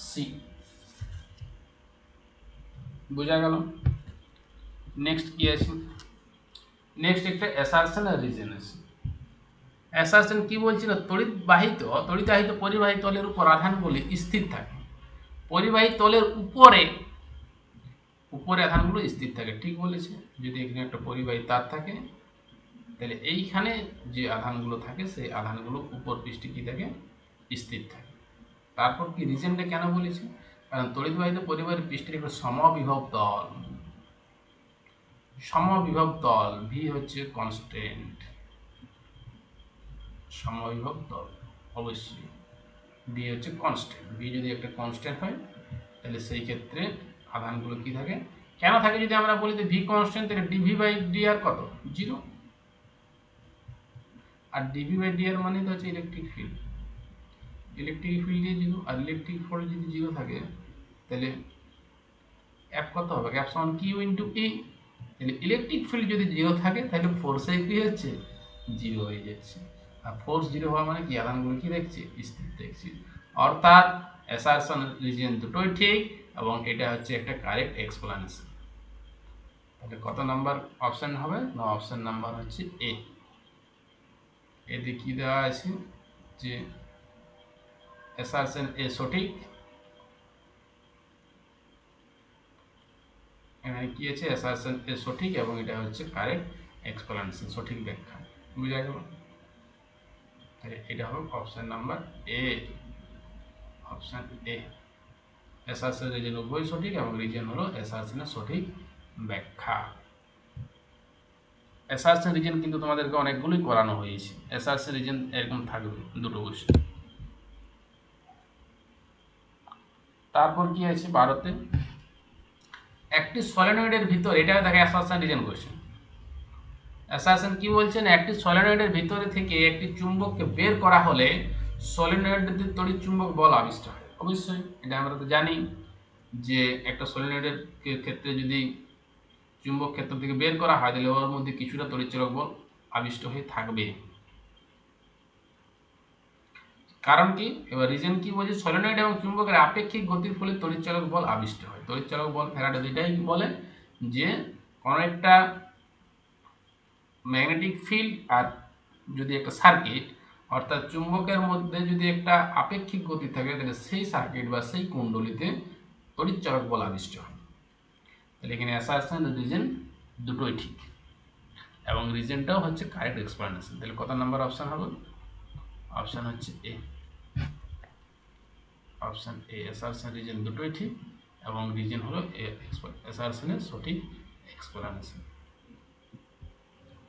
সি। বোঝা গেল? নেক্সট কি আছে? নেক্সট একটা অ্যাসারশন আর রিজন আছে। অ্যাসারশন কি বলছি না, তড়িতাহিত পরিবাহী তলের উপর আধানগুলি স্থির থাকে। পরিবাহী তলের উপরে আধানগুলো স্থির থাকে, ঠিক বলেছে। যদি এখানে একটা পরিবাহী তার থাকে তাহলে এইখানে যে আধানগুলো থাকে সেই আধানগুলো উপর পৃষ্ঠে কি থাকে? স্থির থাকে। তারপর কি রিজনটা কেন বলেছি? কারণ তড়িৎবাহিত পরিবাহীর পৃষ্ঠের একটা সমবিভব তল ভি হচ্ছে কনস্ট্যান্ট, সমবিভব তল অবশ্যই ভি হচ্ছে কনস্ট্যান্ট। ভি যদি একটা কনস্ট্যান্ট হয় তাহলে সেই ক্ষেত্রে আধানগুলো কি থাকে? কেন থাকে যদি আমরা বলি যে ভি কনস্ট্যান্ট, তাহলে ডিভি/ডিআর কত? 0। আর ডিভি/ডিআর মানে তো হচ্ছে ইলেকট্রিক ফিল্ড, ইলেকট্রিক ফিল্ড দিয়ে 0, আর ইলেকট্রিক ফিল্ড যদি 0 থাকে তাহলে এফ কত হবে? এফ সমান কিউ ইন্টু ই। তাহলে ইলেকট্রিক ফিল্ড যদি 0 থাকে তাহলে ফোর্সে কি হচ্ছে? 0 হয়ে যাচ্ছে। আর ফোর্স 0 হওয়া মানে কি? আধানগুলো কি দেখছি? স্থির দেখছি। অর্থাৎ অ্যাসারশন রিজন দুটোই ঠিক এবং এটা হচ্ছে একটা কারেক্ট এক্সপ্লানেশন। তাহলে কত নাম্বার অপশন হবে? না, অপশন নাম্বার হচ্ছে এ। এতে কি দেওয়া আছে যে অ্যাসারশন এ সঠিক, এখানে কি আছে? অ্যাসারশন এ সঠিক এবং এটা হচ্ছে কারেক্ট এক্সপ্লানেশন, সঠিক ব্যাখ্যা। বুঝা গেল? তাহলে এটা হবে option number A. Option A, assertion reason উভয় সঠিক এবং রিজন হলো অ্যাসারশনের সঠিক ব্যাখ্যা। অ্যাসারশন রিজন কিন্তু তোমাদেরকে অনেকগুলোই করানো হয়েছে। অ্যাসারশন রিজন এরকম থাকবে দুটো কোশ্চেন। তারপর কি আছে 12তে? একটি সলিনয়েডের ভিতর, এটা দেখে অ্যাসারশন রিজন কোশ্চেন। অ্যাসারশন কি বলছেন? একটি সলিনয়েডের ভিতরে থেকে একটি চুম্বককে বের করা হলে সলিনয়েডের তড়িৎ চুম্বক বল আবিষ্ট হয়। অবশ্যই এটা আমরা তো জানি যে একটা সলিনয়েডের ক্ষেত্রে যদি চুম্বক ক্ষেত্র থেকে বের করা হয় তাহলে ওর মধ্যে কিছুটা তড়িৎচালক বল আবিষ্ট হয়ে থাকবে। কারণ কি? এবার রিজন কি বলছে? সলিনয়েড এবং চুম্বকের আপেক্ষিক গতির ফলে তড়িৎচালক বল আবিষ্ট হয়। তড়িৎচালক বল ফ্যারাডে এটাই বলে যে কোনো একটা ম্যাগনেটিক ফিল্ড আর যদি একটা সার্কিট, অর্থাৎ চুম্বকের মধ্যে যদি একটা আপেক্ষিক গতি থাকে তাহলে সেই সার্কিট বা সেই কুণ্ডলিতে তড়িৎচালক বল আবিষ্ট হয়। তাহলে এখানে অ্যাসারশন রিজন দুটোই ঠিক এবং রিজনটাও হচ্ছে কারেক্ট এক্সপ্লানেশন। তাহলে কত নাম্বার অপশন হবে? অপশন হচ্ছে এ। অপশন এ, অ্যাসারশন রিজন দুটোই ঠিক এবং রিজন হলো অ্যাসারশনের সঠিক এক্সপ্লানেশন।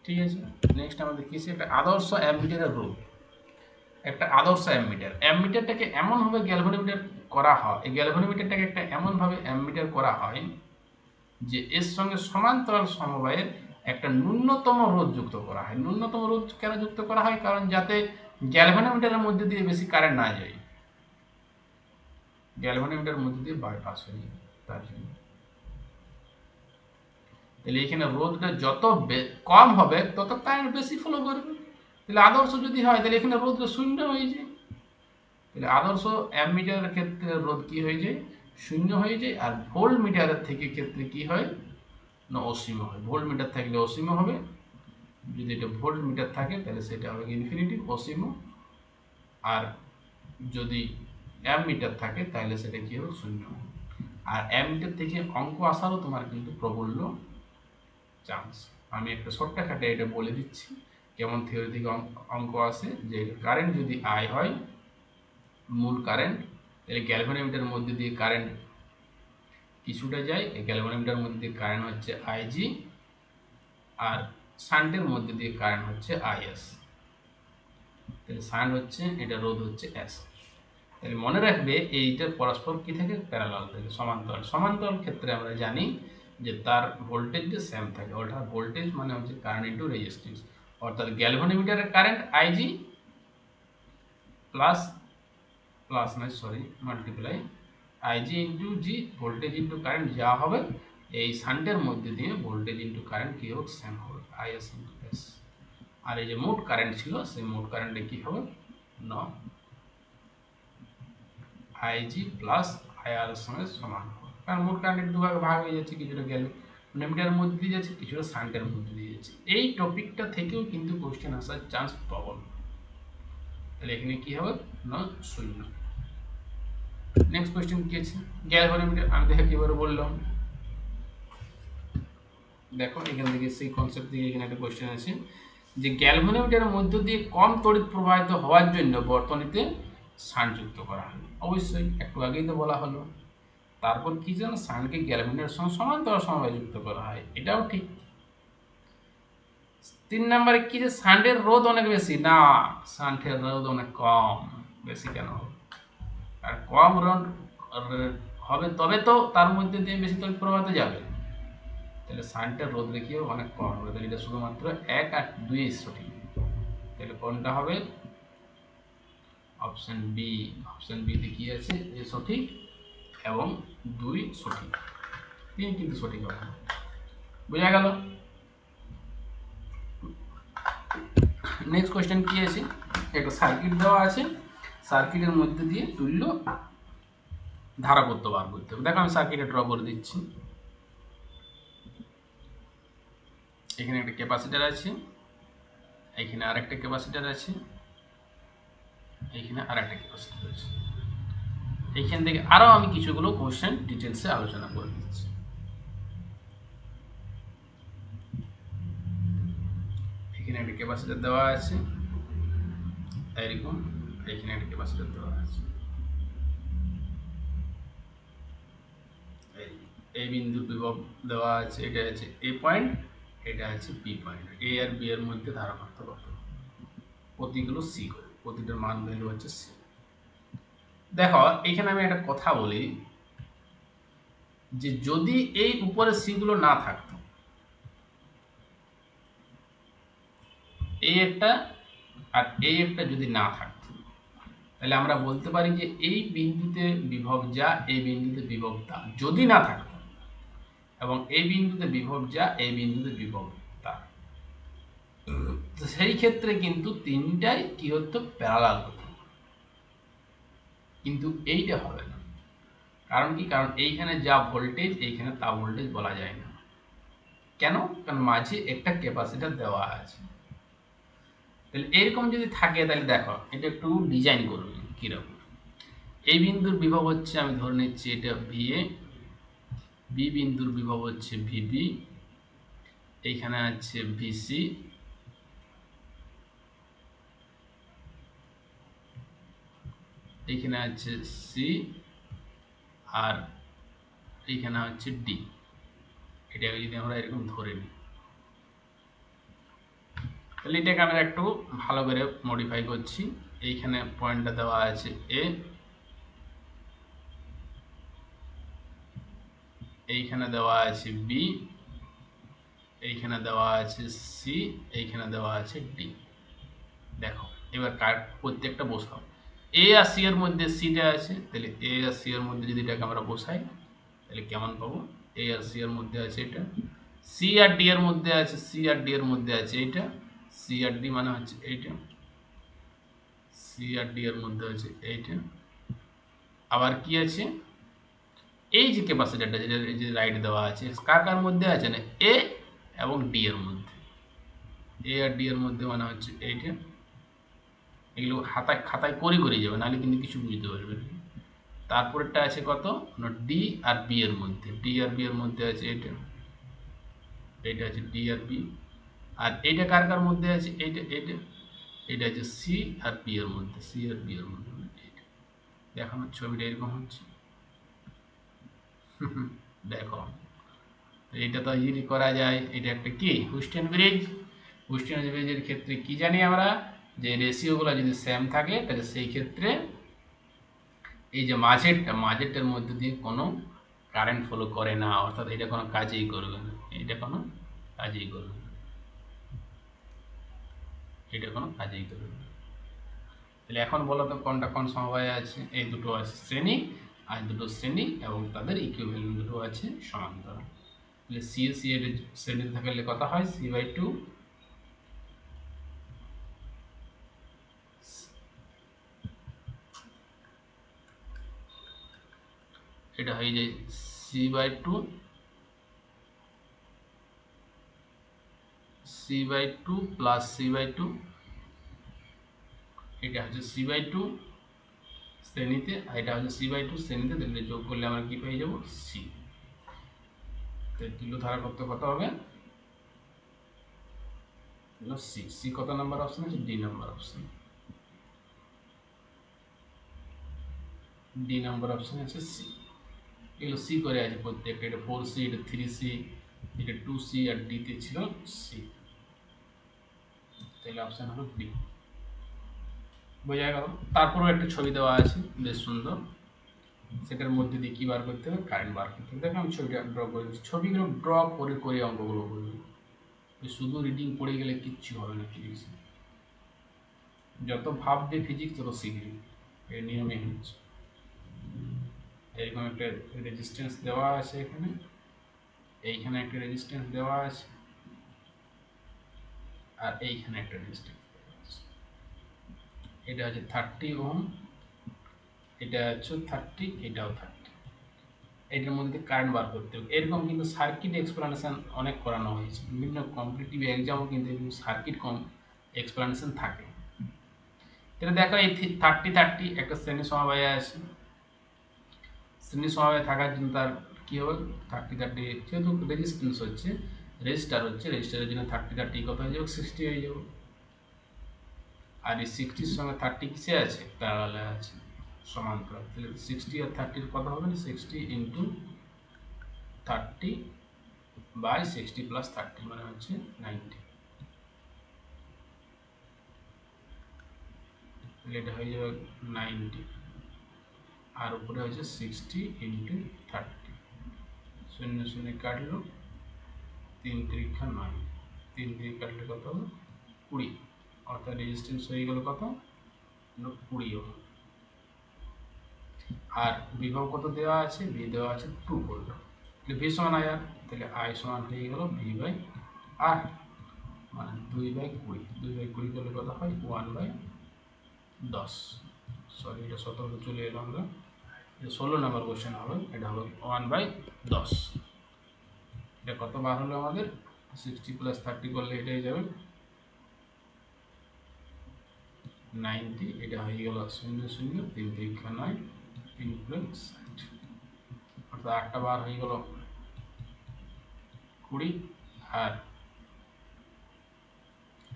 ঠিক আছে। নেক্সট আমাদের কি আছে? একটা আদর্শ অ্যামমিটারের রূপ। একটা আদর্শ অ্যামমিটার, অ্যামমিটারটাকে এমনভাবে গ্যালভানোমিটার করা হয়, এই গ্যালভানোমিটারটাকে একটা এমনভাবে অ্যামমিটার করা হয় যে এর সঙ্গে সমান্তরাল সমবায়ের একটা ন্যূনতম রোধ যুক্ত করা হয়। ন্যূনতম রোধ কেন যুক্ত করা হয়? কারণ যাতে গ্যালভানোমিটারের মধ্যে দিয়ে বেশি কারেন্ট না যায়, গ্যালভানোমিটারের মধ্যে দিয়ে বাইপাস হয়ে যায়, তার জন্য। তাহলে এখানে রোধটা যত কম হবে তত কারেন্ট বেশি ফ্লো করবে। তাহলে আদর্শ যদি হয় তাহলে এখানে রোধটা শূন্য হয়ে যায়। তাহলে আদর্শ অ্যামমিটারের ক্ষেত্রে রোধ কি হয়ে যায়? শূন্য হয়ে যায়। আর ভোল্ট মিটারের থেকে ক্ষেত্রে কি হয় না অসীম হয়। ভোল্ট মিটার থাকলে অসীম হবে যদি এটা ভোল্ট মিটার থাকে তাহলে সেটা হবে ইনফিনিটি অসীম, আর যদি অ্যামমিটার থাকে তাহলে সেটা কি হবে শূন্য। আর অ্যামমিটার থেকে অঙ্ক আসারও তোমার কিন্তু প্রবল চান্স। আমি একটা শর্টকাটে এটা বলে দিচ্ছি কেমন থিওরি থেকে অঙ্ক আসে, যে কারেন্ট যদি আই হয় মূল কারেন্ট, তাহলে গ্যালভানোমিটারের মধ্যে দিয়ে কারেন্ট কিছুটা যায়, এই গ্যালভানোমিটারের মধ্যে দিয়ে কারেন্ট হচ্ছে আইজি, আর শান্টের মধ্যে দিয়ে কারেন্ট হচ্ছে আইএস। তাহলে শান্ট হচ্ছে, এটা রোধ হচ্ছে এস। তাহলে মনে রাখবে এইটার পরস্পর কি থাকে, প্যারালাল থাকে, সমান্তরাল। সমান্তরাল ক্ষেত্রে আমরা জানি যে তার ভোল্টেজ যে সেম থাকে, অর্থাৎ ভোল্টেজ মানে হচ্ছে কারেন্ট ইন্টু রেজিস্ট্যান্স, অর্থাৎ গ্যালভানোমিটারের কারেন্ট আইজি প্লাস প্লাস নয় সরি মাল্টিপ্লাই আইজি ইন্টু জি, ভোল্টেজ ইন্টু কারেন্ট যা হবে, এই শান্টের মধ্যে দিয়ে ভোল্টেজ ইন্টু কারেন্ট কি হবে, সেম হবে, আইএস ইন্টু এস। আর এই যে মোট কারেন্ট ছিল, সেই মোট কারেন্টে কি হবে, ন আইজি প্লাস আইআর এর সঙ্গে সমান হবে, কারণ মোট কারেন্ট দুভাগে ভাগ হয়ে যাচ্ছে, কিছুটা গ্যালভানোমিটারের মধ্যে দিয়ে যাচ্ছে, কিছুটা শান্টের মধ্যে দিয়ে যাচ্ছে। এই টপিকটা থেকেও কিন্তু কোশ্চেন আসার চান্স প্রবল। তাহলে এখানে কি হবে, ন শূন্য। নেক্সট কোশ্চেন কি আছে, গ্যালভানোমিটার আমি দেখে কিভাবে বললাম, দেখো এখান থেকে সেই কনসেপ্ট থেকে এখানে একটা কোশ্চেন আছে যে গ্যালভানোমিটারের মধ্য দিয়ে কম তড়িৎ প্রবাহিত হওয়ার জন্য বর্তনীতে শান্ট যুক্ত করা হয়। অবশ্যই একটু আগেই তো বলা হলো। তারপর কি জানো, শান্টকে গ্যালভানোমিটারের সঙ্গে সমান্তরাল সমবায়ে যুক্ত করা হয়, এটাও ঠিক। 3 নম্বরে কি যে শান্টের রোধ অনেক বেশি, না শান্টের রোধ অনেক কম। বেশি কেন হবে, আর কম রোধ হবে তবে তো তার মধ্যে দিয়ে বেশি তড়িৎ প্রবাহিত যাবে। তাহলে শান্টের রোধ রেখেও অনেক কম হবে, তাহলে এটা শুধুমাত্র 1 আর 2 সঠিক। তাহলে কোনটা হবে, অপশন বি। অপশন বিতে কি আছে, এ সঠিক এবং 2 সঠিক, 3 কিন্তু সঠিক হবে না। বোঝা গেল। নেক্সট কোয়েশ্চেন কি আছে, একটা সার্কিট দেওয়া আছে, সার্কিটের মধ্যে দিয়ে তুল্য ধারাপত্য বার করতে হবে। দেখো আমি সার্কিটে ড্র করে দিচ্ছি। এখানে একটা ক্যাপাসিটার আছে, এখানে আরেকটা ক্যাপাসিটার আছে, এখানে আরেকটা ক্যাপাসিটার আছে। এইখান থেকে আরও আমি কিছুগুলো কোশ্চেন ডিটেলসে আলোচনা করে দিচ্ছি। এখানে একটা ক্যাপাসিটার দেওয়া আছে এরকম, এখানে একটা ক্যাপাসিটার দেওয়া আছে, এই বিন্দুর বিভব দেওয়া আছে, এটা আছে এ পয়েন্ট, এটা আছে বি পয়েন্ট, এ আর বি এর মধ্যে ধারণাত্ম কত, প্রতিগুলো সি করে, প্রতিটার মান ভ্যালু হচ্ছে সি। দেখো এখানে আমি একটা কথা বলি যে যদি এই উপরে সি গুলো না থাকতো, এই একটা আর এই একটা যদি না থাকতো, তাহলে আমরা বলতে পারি যে এই বিন্দুতে বিভব যা, এই বিন্দুতে বিভব তা যদি না থাকতো, এবং এই বিন্দুতে বিভব যা, এই বিন্দুতে বিভব তা, সেই ক্ষেত্রে কিন্তু তিনটাই কি হতো, প্যারালাল হতো। কিন্তু এইটা হবে না, কারণ কি, কারণ এইখানে যা ভোল্টেজ এইখানে তা ভোল্টেজ বলা যায় না। কেন, কারণ মাঝে একটা ক্যাপাসিটার দেওয়া আছে। তাহলে এরকম যদি থাকে, তাহলে দেখো এটা একটু ডিজাইন করবে কিরকম। এই বিন্দুর বিভব হচ্ছে, আমি ধরে নিচ্ছি এটা ভিএ, বি বিন্দুর বিভব হচ্ছে ভিবি, এইখানে আছে ভিসি, এইখানে আছে সি, আর এইখানে হচ্ছে ডি। এটাকে যদি আমরা এরকম ধরে নিই, তাহলে এটাকে আমরা একটু ভালো করে মডিফাই করছি। এইখানে পয়েন্টটা দেওয়া আছে এ, এইখানে দেওয়া আছে বি, এইখানে দেওয়া আছে সি, এইখানে দেওয়া আছে ডি। দেখো এবার প্রত্যেকটা বসাও, এ আর সি এর মধ্যে সিটা আছে, তাহলে এ আর সি এর মধ্যে যদি এটাকে আমরা বসাই, তাহলে কেমন পাবো, এ আর সি এর মধ্যে আছে এটা, সি আর ডি এর মধ্যে আছে, সি আর ডি এর মধ্যে আছে এইটা, সি আর ডি মানে হচ্ছে এইটা, সি আর ডি এর মধ্যে আছে এইটা। আবার কি আছে, এই যে ক্যাপাসিটারটা যেটা এই যে রাইট দেওয়া আছে, কার কার মধ্যে আছে না, এ এবং ডি এর মধ্যে। এ আর ডি এর মধ্যে মানে হচ্ছে এইটা, এগুলো খাতায় করে করে যাবে, নাহলে কিন্তু কিছু বুঝতে পারবে না। তারপরেরটা আছে কত, ডি আর বি এর মধ্যে, ডি আর বি এর মধ্যে আছে এটা, এটা আছে ডি আর বি। আর এইটা কার কার মধ্যে আছে, এইটা এইটা, এটা আছে সি আর বি এর মধ্যে, সি আর বি এর মধ্যে। এইটা দেখানোর ছবিটা এরকম হচ্ছে। দেখো, তো এটা তো ইজিলি করা যায়। এটা একটা কি হুইস্টেন ব্রিজ। হুইস্টেন ব্রিজের ক্ষেত্রে কি জানি আমরা, যে রেশিওগুলো যদি সেম থাকে তাহলে সেই ক্ষেত্রে এই যে মাঝেরটার মধ্যে দিয়ে কোনো কারেন্ট ফলো করে না, অর্থাৎ এটা কোনো কাজেই করবে না, এটা কোনো কাজেই করবে না, এটা কোনো কাজেই করবে না। তাহলে এখন বলো তো কোনটা কোন সমবায় আছে, এই দুটো আছে শ্রেণী, আর দুটো শ্রেণী এবং তাদের ইকুইভ্যালেন্ট দুটো আছে সমান্তরাল। তাহলে সি সি এর শ্রেণীতে থাকলে কত হয়, সি বাই টু, এটা হয়ে যায় C by two, C by two plus C by two, এটা হচ্ছে সি বাই টু শ্রেণীতে, আর এটা হচ্ছে সি বাই টু শ্রেণীতে, তাহলে যোগ করলে আমরা কি পেয়ে যাবো, সি। তুল্য ধারা করতে কত হবে, সি। সি কত নাম্বার অপশন আছে, D number option, D number option আছে সি। এগুলো সি করে আছে প্রত্যেকটা, এটা 4C, এটা 3C, এটা 2C, আর ডিতে ছিল সি। তাহলে অপশন হলো বি। বোঝা গেল। তারপরেও একটা ছবি দেওয়া আছে বেশ সুন্দর, সেটার মধ্যে দিয়ে কি বার করতে হবে, কারেন্ট বার করতে হবে। দেখো আমি ছবিটা ড্র করে দিচ্ছি, ছবিগুলো ড্র করে করে অঙ্কগুলো করবে, শুধু রিডিং পড়ে গেলে কিচ্ছু হবে না ফিজিক্সে। যত ভাববে ফিজিক্স তত শিখবে, এর নিয়মে হচ্ছে। এরকম একটা রেজিস্ট্যান্স দেওয়া আছে এখানে, এইখানে একটা রেজিস্ট্যান্স দেওয়া আছে, আর এইখানে একটা রেজিস্ট্যান্স দেওয়া আছে। এটা হচ্ছে 30 ওহম, এটা হচ্ছে 30, এটাও 30। এটার মধ্যে কারেন্ট বার করতে হবে। এরকম কিন্তু সার্কিট এক্সপ্লানেশন অনেক করানো হয়েছে, বিভিন্ন কম্পিটিটিভ এক্সামও কিন্তু এরকম সার্কিট এক্সপ্লানেশন থাকে। তাহলে দেখো এই 30 একটা শ্রেণী সমবায় আছে, শ্রেণী সমবায় থাকার জন্য তার কি হবে, 30 যেহেতু রেজিস্ট্যান্স হচ্ছে, রেজিস্টারের জন্য 30 কত হয়ে যাবে, 60 হয়ে যাবে। আর এই 60-র সঙ্গে 30 কিসে আছে, প্যারালালে আছে, সমান্তরাল। তাহলে 60 আর 30 কত হবে, 60 ইন্টু 30 বাই 60 প্লাস 30 মানে হচ্ছে 90। তাহলে এটা হয়ে যাবে 90, আর উপরে হচ্ছে 60 ইন্টু 30, শূন্য শূন্য কাটলো, 3 3 9, 3 3 কাটলে কত হলো, 20, অর্থাৎ রেজিস্ট্যান্স হয়ে গেল কত, 20 ওহম। আর বিভব কত দেওয়া আছে, ভি দেওয়া আছে 2 ভোল্ট, তাহলে ভি সমান আই আর, তাহলে আই সমান হয়ে গেল ভি বাই আর, মানে 2/20, 2/20 করলে কত হয়, 1/10। সরি, এটা 17 চলে এলো, আমরা 16 নাম্বার কোশ্চেন হবে, এটা হবে 1/10। এটা কত বার হলো আমাদের, 60 প্লাস 30 করলে এটাই যাবে 90, এটা হয়ে গেল 0 0 3 3 9, 3 প্লাস 60, অর্থাৎ 8টা বার হয়ে গেল 20। আর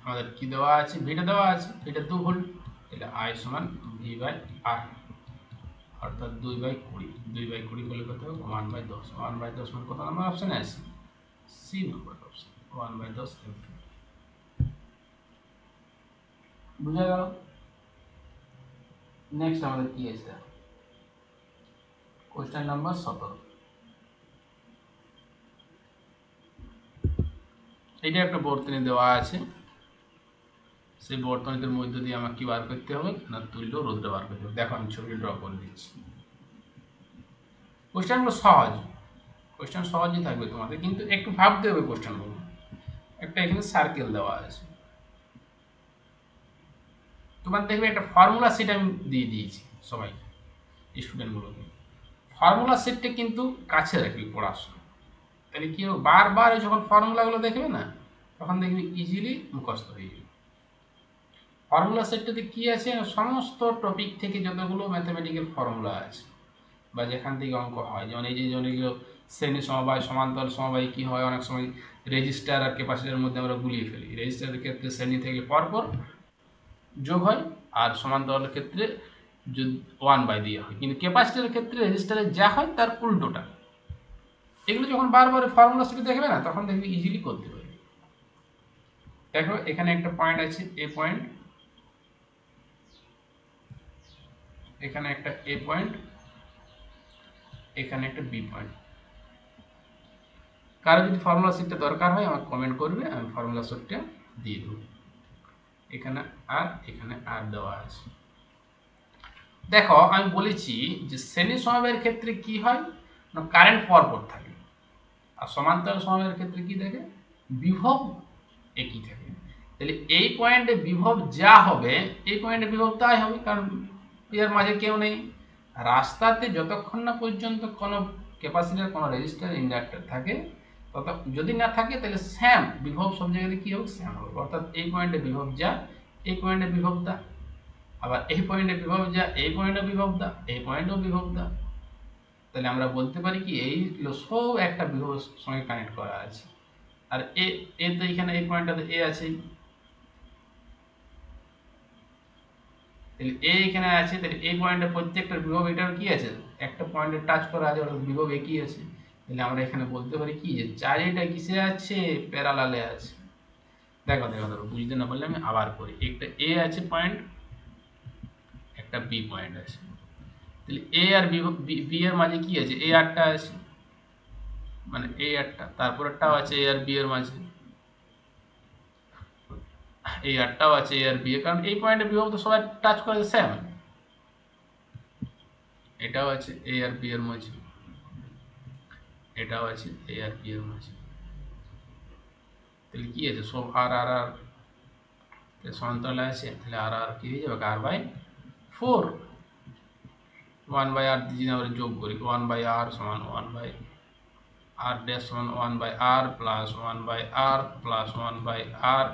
আমাদের কি দেওয়া আছে, ভিটা দেওয়া আছে, এটা 2 ভোল্ট, তাহলে আই সমান ভি বাই আর, অর্থাৎ 2/20, 2/20 করলে কত হবে, 1/10, 1/10 মানে কত নাম্বার অপশানে আছে, সি নাম্বার অপশন, 1/10 এমপি। বুঝা গেল। নেক্সট আমাদের কি আছে, কোশ্চেন নাম্বার 17। এটা একটা বর্তনী দেওয়া আছে, সেই বর্তনীদের মধ্যে দিয়ে আমাকে কি বার করতে হবে না, তুল্য রোধটা বার করতে হবে। দেখো আমি ছবি ড্র করে দিচ্ছি। কোশ্চেনগুলো সহজ, কোশ্চেন সহজই থাকবে তোমাদের, কিন্তু একটু ভাবতে হবে কোশ্চেনগুলো। একটা এখানে সার্কেল দেওয়া আছে, তোমার দেখবে একটা ফর্মুলা সেট আমি দিয়ে দিয়েছি সবাই স্টুডেন্টগুলোকে। ফর্মুলা সেটটা কিন্তু কাছে রাখবি পড়াশোনা, তাহলে কি হবে, বারবার যখন ফর্মুলাগুলো দেখবে না, তখন দেখবি ইজিলি মুখস্থ হয়ে যাবে। ফর্মুলা সেটটাতে কি আছে, সমস্ত টপিক থেকে যতগুলো ম্যাথমেটিক্যাল ফর্মুলা আছে বা যেখান থেকে অঙ্ক হয়, যেমন এই যে যেগুলো শ্রেণী সমবায়, সমান্তরাল সমবায় কি হয়, অনেক সময় রেজিস্টার আর ক্যাপাসিটরের মধ্যে আমরা গুলিয়ে ফেলি। রেজিস্টারের ক্ষেত্রে শ্রেণী থেকে পরপর যোগ হয়, আর সমান্তরালের ক্ষেত্রে 1/, দিয়ে হয়, কিন্তু ক্যাপাসিটরের ক্ষেত্রে রেজিস্টারে যা হয় তার উল্টোটা। এগুলো যখন বারবার ফর্মুলা সেটে দেখবে না, তখন দেখবে ইজিলি করতে পারবে। দেখো এখানে একটা পয়েন্ট আছে এ পয়েন্ট, এখানে একটা এ পয়েন্ট, এখানে একটা বি পয়েন্ট। কারো যদি ফর্মুলা শিটটা দরকার হয় আমাকে কমেন্ট করবে, আমি ফর্মুলা শিটটা দিয়ে দেবো। এখানে আর দেওয়া আছে। দেখো আমি বলেছি যে শ্রেণী সমবায়ের ক্ষেত্রে কি হয় না, কারেন্ট পরপর থাকে, আর সমান্তরাল সমবায়ের ক্ষেত্রে কি থাকে, বিভব একই থাকে। তাহলে এই পয়েন্টে বিভব যা হবে এই পয়েন্টে বিভব তাই হবে, কারণ এর মাঝে কেউ নেই। রাস্তাতে যতক্ষণ না পর্যন্ত কোনো ক্যাপাসিটর, কোনো রেজিস্টার, ইন্ডাক্টর থাকে, তত যদি না থাকে তাহলে স্যাম বিভব সব জায়গাতে কি হবে, স্যাম হবে। অর্থাৎ এই পয়েন্টে বিভব যা এই পয়েন্টে বিভব তা, আবার এই পয়েন্টে বিভব যা এই পয়েন্টে বিভব দা, এই পয়েন্টেও বিভব দা। তাহলে আমরা বলতে পারি কি এইগুলো সব একটা বিভবের সঙ্গে কানেক্ট করা আছে। আর এ তো এখানে এই পয়েন্টটাতে এ আছে, তাহলে এ এখানে আছে, তাহলে এই পয়েন্টে প্রত্যেকটা বিভব এটার কি আছে, একটা পয়েন্টে টাচ করা আছে, অর্থাৎ বিভব একই আছে। তাহলে আমরা এখানে বলতে পারি কি যে চারিটা কিসে আছে, প্যারালালে আছে। দেখো দেখো দেখো, বুঝতে না পারলে আমি আবার করি। একটা এ আছে পয়েন্ট, একটা বি পয়েন্ট আছে। তাহলে এ আর বি এর মাঝে কি আছে, এ আরটা আছে, মানে এই আরটা, তারপরেরটাও আছে এ আর বি এর মাঝে, এই আরটাও আছে এ আর বি এর, কারণ এই পয়েন্টে বিভব তো সবাই টাচ করে সেম। এটাও আছে এ আর বি এর মাঝে, এটাও আছে এ আর বি এর মাঝে। তাহলে কি আছে, সব আর আর আর সমান্তরালে আছে, তাহলে আর আর কি হয়ে যাবে, r/4। 1/r যদি আমরা যোগ করি, 1/r সমান 1/r ড্যাশ সমান 1/r plus 1/r plus 1/r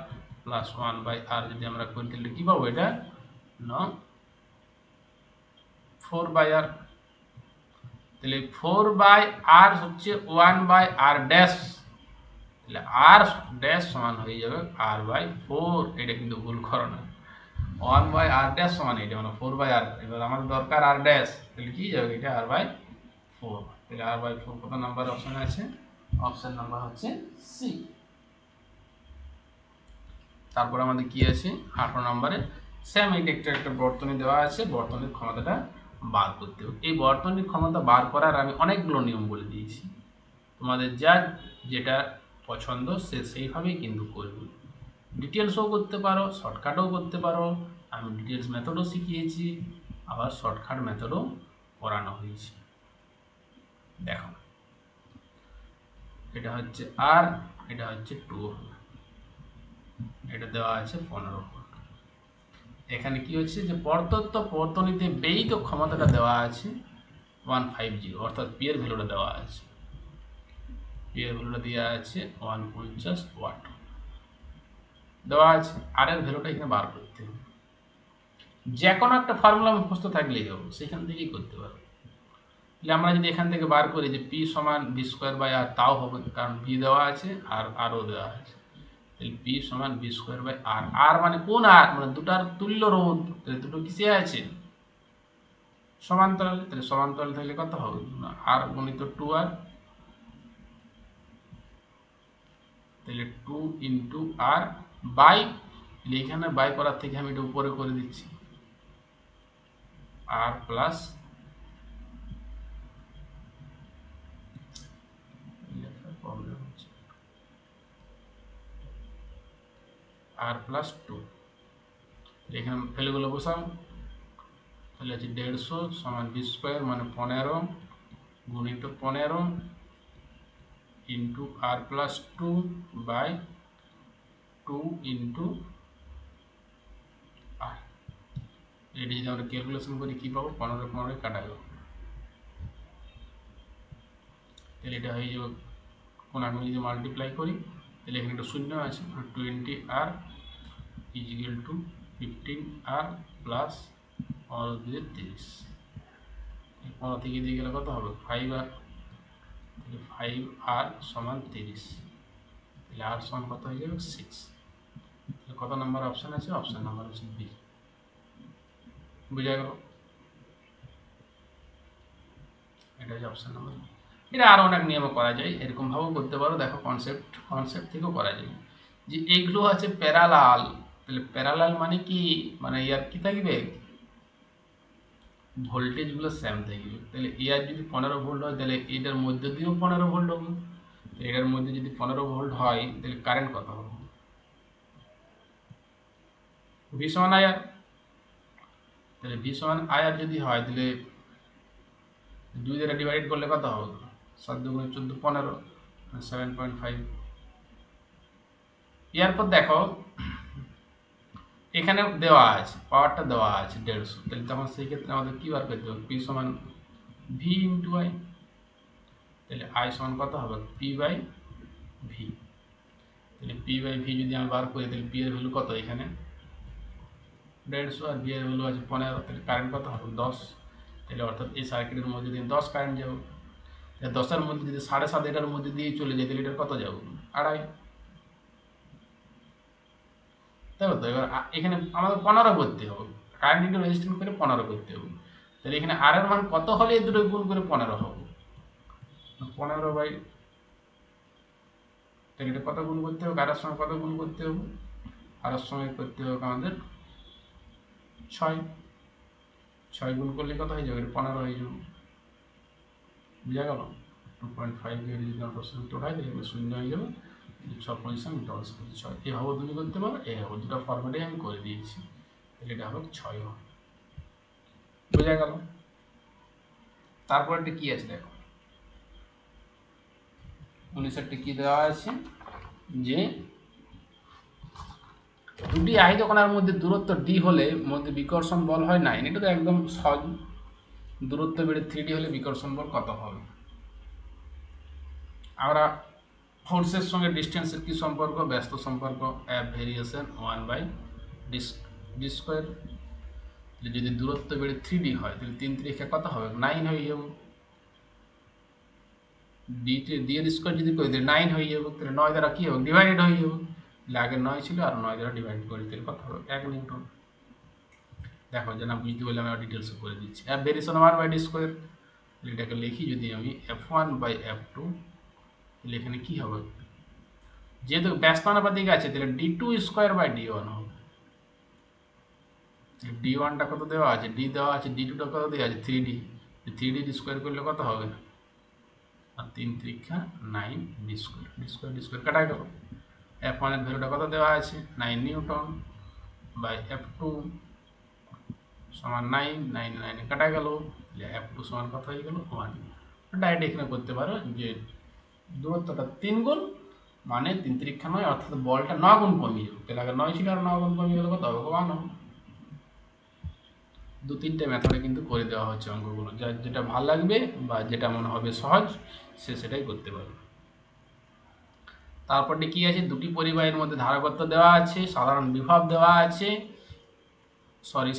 plus 1/r যদি আমরা করি, তাহলে কি পাবো, এটা না 4/r। তাহলে 4/r হচ্ছে 1/r ড্যাশ, তাহলে r ড্যাশ সমান হয়ে যাবে r/4। এটা কিন্তু ভুল করো না, 1/r ড্যাশ সমান এটা মানে 4/r। এবার আমাদের দরকার r ড্যাশ, তাহলে কি যাবে, এটা r/4। তাহলে r/4 কত নাম্বার অপশন আছে, অপশন নাম্বার হচ্ছে সি। তারপর আমাদের কি আছে 18 নম্বরে, সেম একটা বর্তনী দেওয়া আছে, বর্তনীর ক্ষমতাটা বার করতে হবে। এই বর্তনীর ক্ষমতা বার করার আমি অনেকগুলো নিয়ম বলে দিয়েছি, তোমাদের যা যেটা পছন্দ সে সেইভাবেই কিন্তু করবে। ডিটেলসও করতে পারো, শর্টকাটও করতে পারো। আমি ডিটেলস মেথডও শিখিয়েছি, আবার শর্টকাট মেথডও করানো হয়েছে। দেখো এটা হচ্ছে আর, এটা হচ্ছে 2, এটা দেওয়া আছে 15। এখানে কি হচ্ছে যে প্রদত্ত বর্তনীতে ব্যয়িত ক্ষমতাটা দেওয়া আছে 150, অর্থাৎ পি এর ভ্যালুটা দেওয়া আছে, পি এর ভ্যালুটা দেওয়া আছে 150 ওয়াট দেওয়া আছে। আর এর ভ্যালুটা এখানে বার করতে হবে। যে কোনো একটা ফর্মুলা মুখস্থ থাকলেই হবে, সেখান থেকেই করতে পারবে। তাহলে আমরা যদি এখান থেকে বার করি যে পি সমান বি স্কোয়ার বাই আর, তাও হবে, কারণ বি দেওয়া আছে আর আরও দেওয়া আছে। তাহলে পি সমান বি স্কোয়ার বাই আর, আর মানে কোন আর, মানে দুটার তুল্য রোধ, তাহলে দুটো কিসে আছে, সমান্তরালে। তাহলে সমান্তরাল থাকলে কত হবে, আর গুণিত 2r, তাহলে 2 ইন্টু আর বাই, এখানে বাই করার থেকে আমি এটা উপরে করে দিচ্ছি, আর প্লাস প্রবলেম হচ্ছে আর প্লাস 2। এখানে ভ্যালুগুলো বসাও, তাহলে হচ্ছে 150 সমান বি স্কোয়ার মানে 15 গুণিত 15 into R plus 2 by 2 into R. এটি যদি আমরা ক্যালকুলেশন করি কী পাবো, 15 কাটা গেল, তাহলে এটা হয়ে যাবে, কোন আমি যদি মাল্টিপ্লাই করি তাহলে এখানে একটা শূন্য আছে, 20R is equal two 15R plus 15 15 থেকে দিয়ে গেলে কত হবে 5R, তাহলে 5R সমান 30, তাহলে R সমান কত হয়ে যাবে 6। তাহলে কত নাম্বার অপশান আছে? অপশান নাম্বার হচ্ছে বি। বুঝা গেল? এটা হচ্ছে অপশান নাম্বার বি। এটা আরও অনেক নিয়মে করা যায়, এরকমভাবেও করতে পারো। দেখো কনসেপ্ট থেকেও করা যায় যে এইগুলো আছে প্যারালাল। তাহলে প্যারালাল মানে কি, মানে ইয়ার কি থাকবে, ভোল্টেজগুলো সেম থাকবে। তাহলে এর যদি 15 ভোল্ট হয় তাহলে এটার মধ্যে দিয়েও 15 ভোল্ট হবে। এটার মধ্যে যদি 15 ভোল্ট হয় তাহলে কারেন্ট কত হবে? ভি সমান আইআর। তাহলে ভি সমান আইআর যদি হয় তাহলে 2 দ্বারা ডিভাইড করলে কত হবে? 7 দুগুণে 14, 15, 7.5। এরপর দেখো এখানে দেওয়া আছে, পাওয়ারটা দেওয়া আছে 150, তাহলে তখন সেই ক্ষেত্রে আমাদের কী বার করতে হবে? পি সমান ভি ইন্টু আই। তাহলে আই সমান কত হবে? P by V. তাহলে পি বাই ভি যদি আমি বার করি তাহলে পি এর ভ্যালু কত? এখানে 150 আর ভি এর ভ্যালু আছে 15, তাহলে কারেন্ট কত হবে? 10। তাহলে অর্থাৎ এই সার্কিটের মধ্যে দিয়ে 10 কারেন্ট যাবে। 10-এর মধ্যে যদি 7.5 এটার মধ্যে দিয়ে চলে যায় তাহলে এটার কত যাবে? 2.5। তাই তো? এবার এখানে আমাদের 15 করতে হবে, কারেন্ট ইন্টু রেজিস্ট্যান্স করে 15 করতে হবে। তাহলে এখানে আর এর মান কত হলে এই দুটো গুণ করে 15 হবে? 15 বাই, তাহলে এটা কত গুণ করতে হবে? কারের সঙ্গে কত গুণ করতে হবে? আরের সঙ্গে করতে হবে আমাদের 6। 6 গুণ করলে কত হয়ে যাবে? 15 হয়ে যাবে। বুঝা গেল? 2.5 যদি আমরা উত্তর হয় তাহলে 0 হয়ে যাবে। 6 পজিশন 10 6 এভাবে তুমি করতে পারো, এভাবে দুটো ফর্মেটে আমি করে দিয়েছি। তাহলে এটা হবে 6 হবে। বোঝা গেল? তারপরটা কি আছে দেখো, 19টা কি দেওয়া আছে যে দুটি আহিত কণার মধ্যে দূরত্ব ডি হলে মধ্যে বিকর্ষণ বল হয় 9। এটা তো একদম সহজ, দূরত্ব বেড়ে 3D হলে বিকর্ষণ বল কত হবে? আমরা ফোর্সের সঙ্গে ডিস্টেন্সের কি সম্পর্ক? ব্যস্ত সম্পর্ক, এফ ভেরিয়েশন 1/d স্কোয়ার। যদি দূরত্ব বেড়ে 3D হয় তাহলে 3 3 কত হবে? 9 হয়ে যাবে। ডি এর স্কোয়ার যদি করি তাহলে 9 হয়ে যাবে। তাহলে 9 দ্বারা কী হবে? ডিভাইডেড হয়ে যাবে। তাহলে আগে 9 ছিল আর 9 দ্বারা ডিভাইড করি তাহলে কত হবে? 1 নিউটন। দেখো যে না বুঝতে পারলে আমি ডিটেলসে করে দিচ্ছি। এফ ভেরিয়েশন 1/d স্কোয়ার, তাহলে এটাকে লিখি যদি আমি f1/f2, তাহলে এখানে কী হবে? যেহেতু ব্যস্ত অনুপাতিক আছে তাহলে d2 স্কোয়ার বাই d1 হবে। d1টা কত দেওয়া আছে? d দেওয়া আছে। d2টা কত দেওয়া আছে? 3d। 3d স্কোয়ার করলে কত হবে? আর 3 3 9 d স্কোয়ার, d স্কোয়ার কাটা গেল। f1 এর ভ্যালুটা কত দেওয়া আছে? 9 নিউটন বাই f2 সমান 9, 9 9 কাটা গেল। তাহলে f2 সমান কত হয়ে গেল? 1। ডাইরেক্ট এখানে করতে পারো যে দূরত্বটা 3 গুণ মানে 3 3 9, অর্থাৎ বলটা 9 গুণ কমিয়ে যাবে। তাহলে আগে 9 ছিল আর 9 গুণ কমিয়ে গেলে কত হবে? 1 হবে। 2-3টে মেথডে কিন্তু করে দেওয়া হচ্ছে অঙ্কগুলো, যার যেটা ভালো লাগবে বা যেটা মনে হবে সহজ সে সেটাই করতে পারবে। তারপরটি কি আছে? দুটি পরিবাহীর মধ্যে ধারকত্ব দেওয়া আছে, সাধারণ বিভব দেওয়া আছে,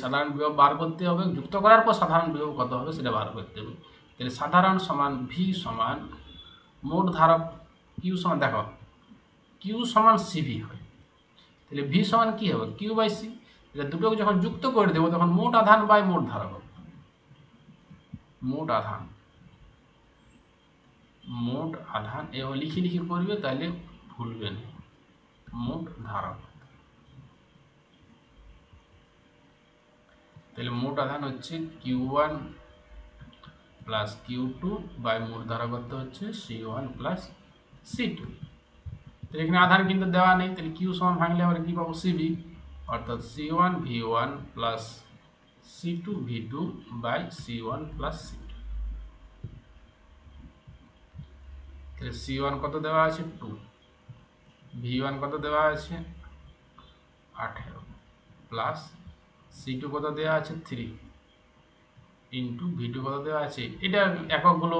সাধারণ বিভব বার করতে হবে। যুক্ত করার পর সাধারণ বিভব কত হবে সেটা বার করতে হবে। তাহলে সাধারণ সমান ভি সমান মোট ধারক কিউ সমান, দেখো কিউ সমান সিভি হয়, তাহলে ভি সমান কি হবে? Q by C. তাহলে দুটোকে যখন যুক্ত করে দেবো তখন মোট আধান বাই মোট ধারক হবে। মোট আধান এভাবে লিখে লিখে করবে, তাহলে ভুলবে না। মোট ধারক, তাহলে মোট আধান হচ্ছে Q1 প্লাস Q2 বাই মোট ধারকত্ব হচ্ছে C1 প্লাস C2। তাহলে এখানে আধান কিন্তু দেওয়া নেই, তাহলে Q সমান ভাঙলে আমরা কি পাবো? CV, অর্থাৎ C1 V1 plus C2 V2 by C1 plus C2। তাহলে C1 কত দেওয়া আছে? 2, V1 কত দেওয়া আছে? 18 প্লাস C2 কত দেওয়া আছে? 3 ইন্টু V2 কত দেওয়া আছে? এটা এককগুলো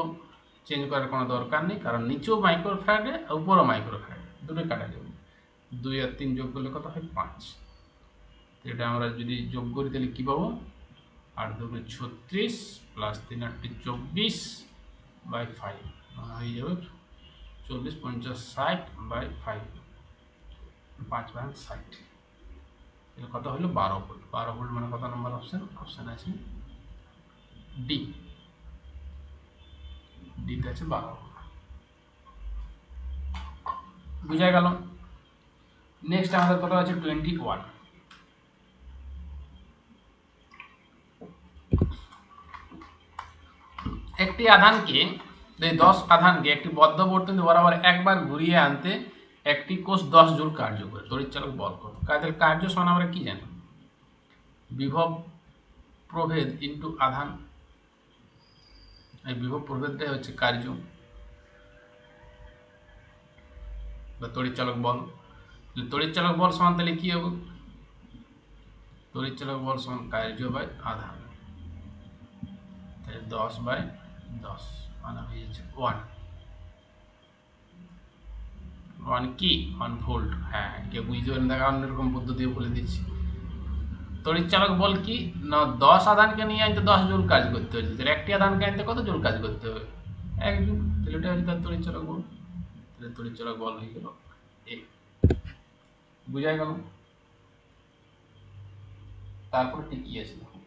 চেঞ্জ করার কোনো দরকার নেই, কারণ নিচেও মাইক্রোফ্যারাডে উপরও মাইক্রোফ্যারাডে, দুটোই কাটা যাবে। 2 আর 3 যোগ করলে কত হয় 5। এটা আমরা যদি যোগ করি তাহলে কি পাবো, 8 দুগুণে 36 প্লাস 3 8 24 বাই 5 হয়ে যাবে 40 50 60 বাই 5 5 ভাগ 60। এটা কত হলো 12 ভোল্ট। 12 ভোল্ট মানে কত নম্বর অপশন? অপশন আছে ডি। ডিতে আছে 12 ভোল্ট। বুঝা গেল। নেক্সট আমাদের কত আছে 21। একটি আধানকে 10 আধানকে একটি বদ্ধ বর্তনী বরাবর একবার ঘুরিয়ে আনতে একটি কোষ 10 জুল কার্য করে। তড়িৎচালক বল কত? কাজের কার্য সমান আমরা কি জানি? বিভব প্রভেদ ইন্টু আধান। এই বিভব প্রভেদটাই হচ্ছে কার্য বা তড়িৎচালক বল। তড়িৎচালক বল সমান তাহলে কি হবে? তড়িৎচালক বল সমান কার্য বাই আধান। তাহলে 10 বাই 10 মানে হয়ে যাচ্ছে 1 কি 1 ভোল্ট। হ্যাঁ, কেউ বুঝতে পারেন দেখা অন্যরকম পদ্ধতি বলে দিচ্ছি। তড়িৎচালক বল কি না, 10 আধানকে নিয়ে আনতে 10 জুল কাজ করতে হচ্ছে। তাহলে একটি আধানকে আনতে কত জুল কাজ করতে হবে? 1 জুল। তাহলে এটা হচ্ছে তার তড়িৎচালক বল। তাহলে তড়িৎচালক বল হয়ে গেল এ। বুঝা গেল। তারপর কি আছে দেখো,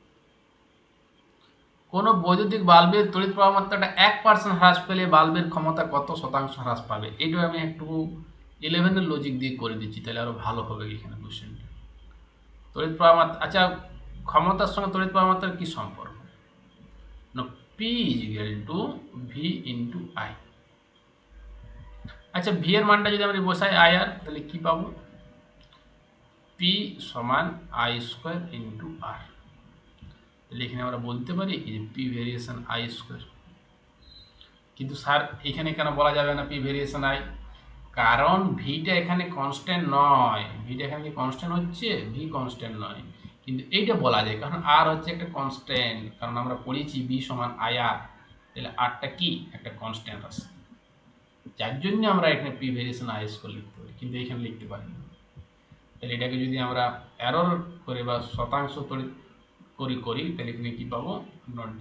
কোন বৈদ্যুতিক বাল্বের তড়িৎ প্রবাহ মাত্রাটা 1% হ্রাস পেলে বাল্বের ক্ষমতা কত শতাংশ হ্রাস পাবে? এইটা আমি একটু 11 এর লজিক দিয়ে করে দিচ্ছি, তাহলে আরো ভালো হবে এখানে কোশ্চেনটা। তড়িৎ প্রবাহ মাত্রা, আচ্ছা ক্ষমতার সঙ্গে তড়িৎ প্রবাহ মাত্রার কি সম্পর্ক? না, P is equal two V into I. আচ্ছা ভি এর মানটা যদি আমরা বসাই আই আর, তাহলে কি পাবো? পি সমান আই স্কোয়ার ইন্টু আর। তাহলে এখানে আমরা বলতে পারি কি যে পি ভেরিয়েশন আই স্কোয়ার। কিন্তু স্যার এখানে কেন বলা যাবে না পি ভেরিয়েশন আই? কারণ ভিটা এখানে কনস্ট্যান্ট নয়। ভিটা এখানে কি কনস্ট্যান্ট হচ্ছে? ভি কনস্ট্যান্ট নয়, কিন্তু এইটা বলা যায় কারণ আর হচ্ছে একটা কনস্ট্যান্ট। কারণ আমরা পড়েছি বি সমান আই আর, তাহলে আরটা কি একটা কনস্ট্যান্ট আছে, যার জন্য আমরা এখানে পি ভেরিয়েশন আই স্কোয়ার লিখতে পারি, কিন্তু এখানে লিখতে পারি না। তাহলে এটাকে যদি আমরা এরর করে বা শতাংশ করি তাহলে এখানে কি পাবো?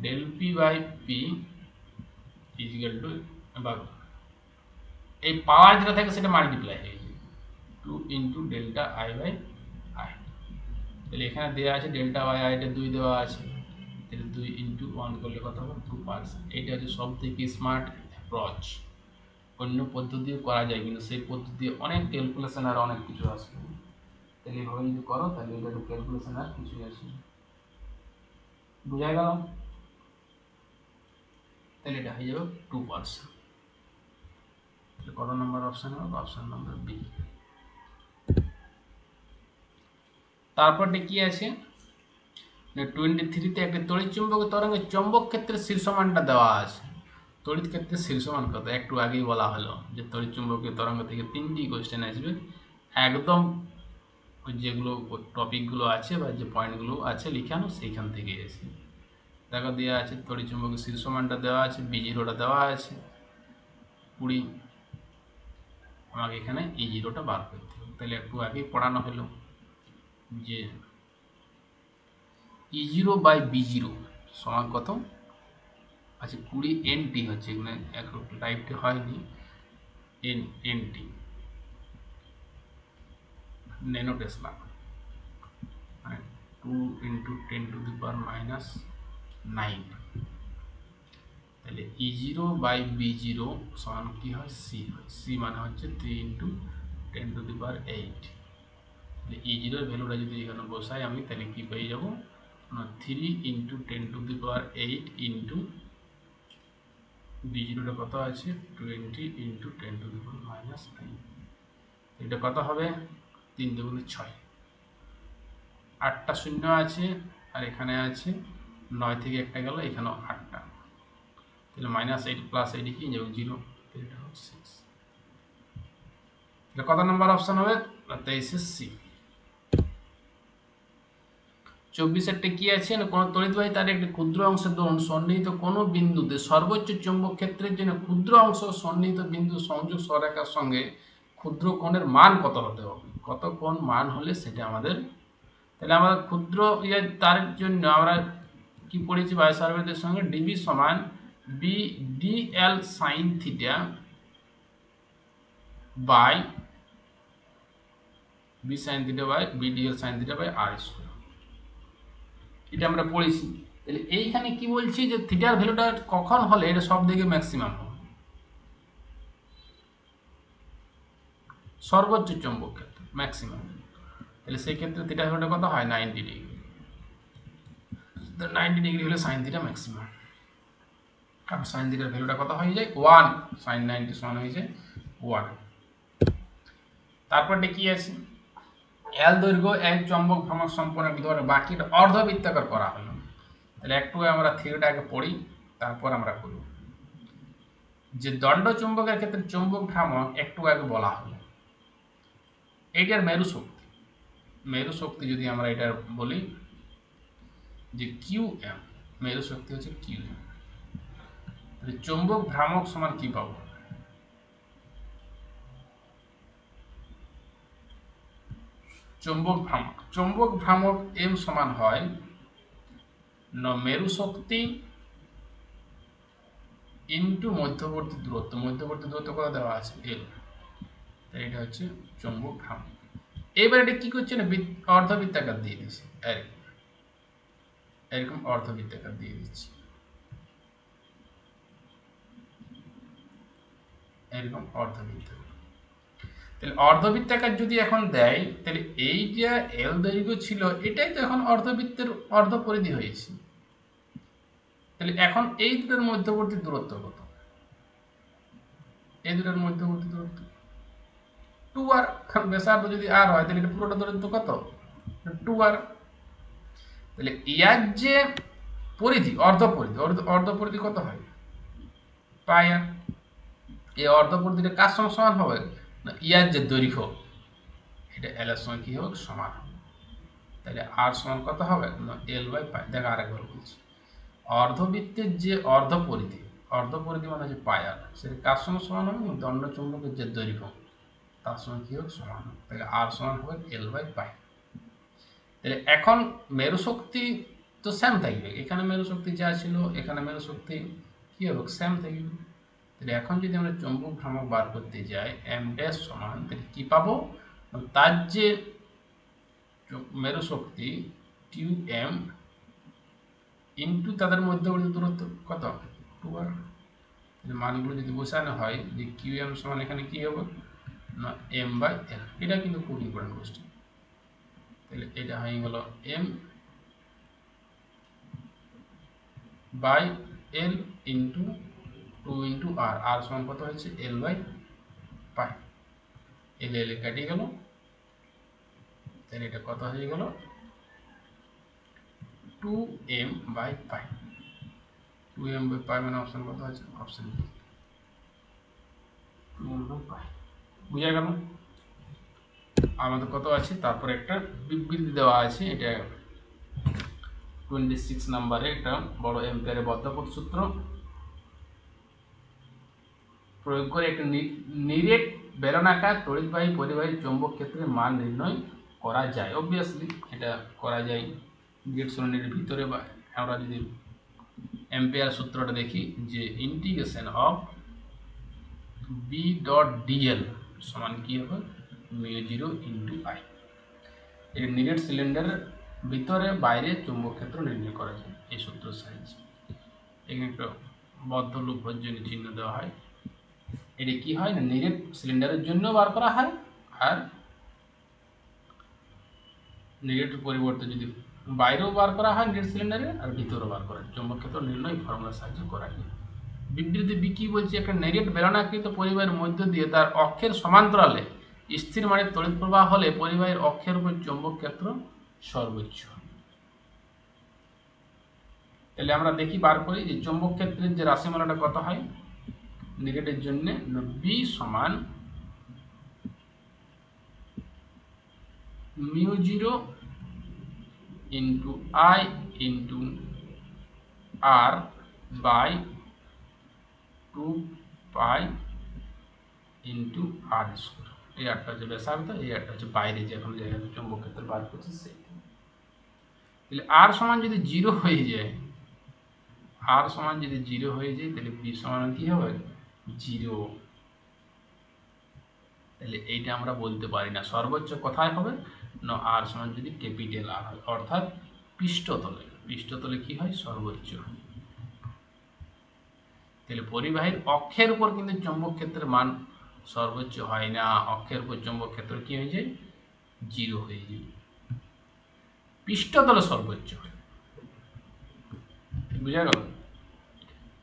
Del P by P is equal to, বা এই পাওয়ার যেটা থাকে সেটা মাল্টিপ্লাই হয়ে যায় 2 into delta I by I. তাহলে এখানে দেওয়া আছে ডেল্টা বাই আইটা 2 দেওয়া আছে, তাহলে 2 ইন্টু 1 করলে কত হবে 2%। এইটা হচ্ছে সব থেকে স্মার্ট অ্যাপ্রোচ। অন্য পদ্ধতিও করা যায়, কিন্তু সেই পদ্ধতি অনেক ক্যালকুলেশন আর অনেক কিছু আসবে। তাহলে এইভাবে যদি করো তাহলে এটা একটু ক্যালকুলেশন আর কিছুই আসবে। বুঝা গেল। তাহলে এটা হয়ে যাবে 2%। কত নম্বর অপশন হবে? Option number B. তারপরটা কি আছে? 23তে একটি তড়িৎ চুম্বক তরঙ্গের চৌম্বক ক্ষেত্রের শীর্ষমানটা দেওয়া আছে। তড়িৎ ক্ষেত্রের শীর্ষমান কত? একটু আগেই বলা হলো যে তড়িৎ চুম্বকীয় তরঙ্গ থেকে 3টি কোশ্চেন আসবে, একদম যেগুলো টপিকগুলো আছে বা যে পয়েন্টগুলো আছে লিখানো সেইখান থেকে এসে দেখো দেওয়া আছে তড়িৎ চুম্বকের শীর্ষমানটা দেওয়া আছে, বি0টা দেওয়া আছে 20। আমাকে এখানে E0টা বার করতে হবে। তাহলে একটু আগেই পড়ানো হলো যে E0 বাই B0 সমান কত? আচ্ছা 20 NT হচ্ছে, এখানে এখন লাইভটি হয়নি। NT nano tesla, 2 into 10 to the power -9। তাহলে E0 বাই B0 সমান কি হয়? সি হয়। সি মানে হচ্ছে 3 ইন্টু 10 টু দি পাওয়ার 8। তাহলে E0 এর ভ্যালুটা যদি এখানে বসাই আমি, তাহলে কি পেয়ে যাবো? 3 into 10 to the power 8 into B0টা কত আছে? 20 ইন্টু 10 টু দি পাওয়ার -9। এটা কত হবে? 3 দুগুণে 6, 8টা শূন্য আছে আর এখানে আছে 9 থেকে একটা গেল, এখানেও 8টা, তাহলে -8 প্লাস 8 কি যাবে 0, এটা হচ্ছে 6। এটা কত নম্বর অপশন হবে? 23 সি। 24 কি আছে না, কোন তড়িৎবাহী তার একটি ক্ষুদ্র অংশের দরুন সন্নিহিত কোনো বিন্দুতে সর্বোচ্চ চৌম্বক ক্ষেত্রের জন্য ক্ষুদ্র অংশ সন্নিহিত বিন্দু সংযোগ সরলরেখার সঙ্গে ক্ষুদ্র কোণের মান কত হতে হবে, কত কোণ মান হলে সেটা আমাদের, তাহলে আমাদের ক্ষুদ্র তার জন্য আমরা কি পড়েছি বায়ুসারভেদের সঙ্গে ডিবি সমান B dl sine theta by B sine theta by B dl sine theta by R square, এটা আমরা পড়েছি। তাহলে এইখানে কি বলছি যে থিটার ভ্যালুটা কখন হলে এটা সব দিকে ম্যাক্সিমাম হবে, সর্বোচ্চ চৌম্বক ক্ষেত্র ম্যাক্সিমাম, তাহলে সেই ক্ষেত্রে থিটার ভ্যালুটা কত হয় 90 ডিগ্রি, 90 ডিগ্রি হলে সাইন থিটা ম্যাক্সিমাম, আর সাইন থিটার ভ্যালুটা কত হয়ে যায় 1, সাইন 90 সমান হয়ে যায় 1। তারপরটা কি আছে, এল দৈর্ঘ্য এক চৌম্বক ভ্রমণ সম্পন্ন ভিতরে বাকিটা অর্ধবৃত্তাকার করা হলো, তাহলে একটু আমরা থিওরিটাকে পড়ি তারপর আমরা করব। যে দণ্ড চুম্বকের ক্ষেত্রে চৌম্বক ভ্রামক একটু আগে বলা হলো, এইটার মেরু শক্তি, মেরু শক্তি যদি আমরা এটা বলি যে কিউ এম, মেরু শক্তি হচ্ছে কিউ এম, তাহলে চৌম্বক ভ্রামক সমান কি পাবো, চৌম্বক ভ্রামক এম সমান হয় মেরু শক্তি ইন্টু মধ্যবর্তী দূরত্ব, মধ্যবর্তী দূরত্ব কত দেওয়া আছে এল, তাই এটা হচ্ছে চৌম্বক ভ্রামক। এবার এটা কি করছে না অর্ধবৃত্তাকার দিয়ে দিচ্ছে, এরকম অর্ধবৃত্তাকার দিয়ে দিচ্ছি, এরকম অর্ধবৃত্তাকার। তাহলে অর্ধবৃত্তাকার যদি এখন দেয় তাহলে এই যে এল দৈর্ঘ্য ছিল এটাই তো এখন অর্ধবৃত্তের অর্ধ পরিধি হয়েছে, তাহলে এখন এই দুটোর মধ্যবর্তী দূরত্ব কত, এই দুটোর মধ্যবর্তী দূরত্ব 2r, কারণ ব্যাসার্ধ যদি r হয় তাহলে এটা পুরোটা দূরত্ব কত 2r, তাহলে ইয়ার যে পরিধি অর্ধ পরিধি কত হয় পাই আর, এই অর্ধ পরিধিটা কার সঙ্গে সমান হবে না ইয়ার যে দৈর্ঘ্য এটা এল এর সঙ্গে কি হবে সমান হবে, তাহলে আর সমান কত হবে না এল বাই পাই। দেখো আরেকবার বলছি, অর্ধবৃত্তের যে অর্ধ পরিধি মানে হচ্ছে পাই আর, সেটা কার সঙ্গে সমান হবে না দণ্ড চুম্বকের যে দৈর্ঘ্য তার সঙ্গে কি হবে সমান হবে, তাহলে আর সমান হবে এল বাই পাই। তাহলে এখন মেরু শক্তি তো সেম থাকবে, এখানে মেরু শক্তি যা ছিল এখানে মেরু শক্তি কি হবে সেম থাকবে, তাহলে এখন যদি আমরা চৌম্বক ভ্রামক বার করতে যাই এম ড্যাশ সমান, তাহলে কি পাবো তার যে মেরু শক্তি কিউ এম ইন্টু তাদের মধ্যবর্তী দূরত্ব কত 2r, তাহলে মানগুলো যদি বসানো হয় যে কিউ এম সমান এখানে কি হবে না এম বাই এল, এটা কিন্তু খুব ইম্পর্টেন্ট কোশ্চেন, তাহলে এটা হয়ে গেল M by L into 2 into R, R সমান কত হচ্ছে এল বাই পাই, এল এল কাটিয়ে গেল, তাহলে এটা কত হয়ে গেল 2m by pi, 2m by pi মানে অপশন কত আছে option B 2m by pi, বুঝা গেল। আমাদের কত আছে তারপরে একটা বিবৃতি দেওয়া আছে, এটা 26 নম্বরে একটা বড় এম্পিয়ারের বদ্ধপথ সূত্র প্রয়োগ করে একটা নিরেট বেলনাকার তড়িৎবাহী পরিবাহী চৌম্বক ক্ষেত্রের মান নির্ণয় করা যায়। অবভিয়াসলি এটা করা যায় গেট সলিডের ভিতরে, বা আমরা যদি এম্পিয়ার সূত্রটা দেখি যে integration of B dot dl সমান কি হবে মিউ 0 ইন্টু আই, এই নিরেট সিলিন্ডারের ভিতরে বাইরে চৌম্বক ক্ষেত্র নির্ণয় করা যায় এই সূত্রের সাহায্যে। এখানে একটা বদ্ধ লুপ জন্য চিহ্ন দেওয়া হয়, এটা কি হয় না নিরেট সিলিন্ডারের জন্য বার করা হয়, আর নিরেটের পরিবর্তে যদি বাইরেও বার করা হয় নিরেট সিলিন্ডারে আর ভিতরেও বার করা হয়, চৌম্বক ক্ষেত্র নির্ণয় ফর্মুলার সাহায্যে করা যায়। বিবৃতি বি কি বলছে, একটা নিরেট বেলনাকৃত পরিবাহের মধ্য দিয়ে তার অক্ষের সমান্তরালে স্থির মানের তড়িৎ প্রবাহ হলে পরিবাহের অক্ষের উপর চৌম্বক ক্ষেত্র সর্বোচ্চ। তাহলে আমরা দেখি বার করি যে চৌম্বক ক্ষেত্রের যে রাশিমালাটা কত হয় নিরেটের জন্য, বি সমান mu 0 into I into R by 2 pi into R square, এই আরটা হচ্ছে ব্যাসার্ধ, এই আরটা হচ্ছে বাইরে যে এখন জায়গাটা চৌম্বক ক্ষেত্র বার করছে সেইটা। তাহলে আর সমান যদি 0 হয়ে যায়, আর সমান যদি 0 হয়ে যায় তাহলে বি সমান কি হবে 0। তাহলে এইটা আমরা বলতে পারি না সর্বোচ্চ কোথায় হবে না আর সমান যদি ক্যাপিটাল আর হয়, অর্থাৎ পৃষ্ঠতলে। পৃষ্ঠতলে কি হয় সর্বোচ্চ। তাহলে পরিবাহীর অক্ষের উপর কিন্তু চৌম্বক ক্ষেত্রের মান সর্বোচ্চ হয় না, অক্ষের উপর চৌম্বক ক্ষেত্র কি হয়ে যায় 0 হয়ে যায়, পৃষ্ঠতলে সর্বোচ্চ হয়। বুঝা গেল?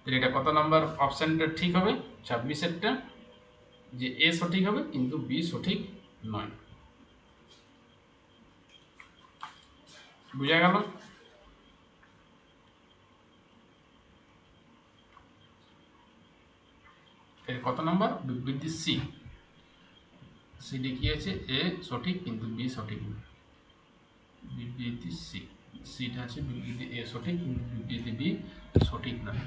তাহলে এটা কত নম্বর অপশনটা ঠিক হবে 26-এরটা, যে এ সঠিক হবে কিন্তু বি সঠিক নয়। বুঝা গেল? কত নম্বর বিবৃতি সি, সিডি কি আছে এ সঠিক কিন্তু বি সঠিক নয়। বিবৃতি সি, সিটা আছে বিবৃতি এ সঠিক কিন্তু বিবৃতি বি সঠিক নয়।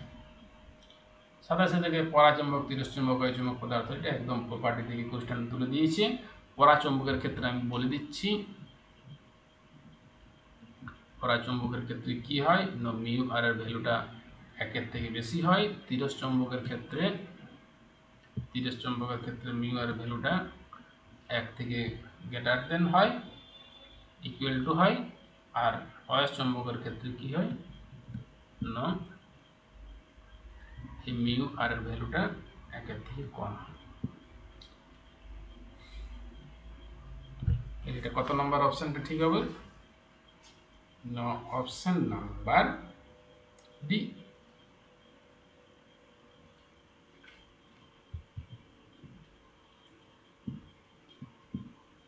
সাথে সাথে পরাচুম্বক তিরস্চুম্বক অচুম্বক পদার্থ এটা একদম প্রপার্টি থেকে কোশ্চেন তুলে দিয়েছে। পরাচুম্বকের ক্ষেত্রে আমি বলে দিচ্ছি, পরাচুম্বকের ক্ষেত্রে কি হয় না মিউ আর এর ভ্যালুটা 1-এর থেকে বেশি হয়। তিরস্চুম্বকের ক্ষেত্রে মিউ আর এর ভ্যালুটা 1 থেকে গ্রেটার দেন হয়, ইকুয়াল টু হয়। আর অয়স্চুম্বকের ক্ষেত্রে কি হয় না এই মিউ আর এর ভ্যালুটা 1-এর থেকে কম হয়। এটা কত নম্বর অপশনটা ঠিক হবে না অপশন নাম্বার ডি।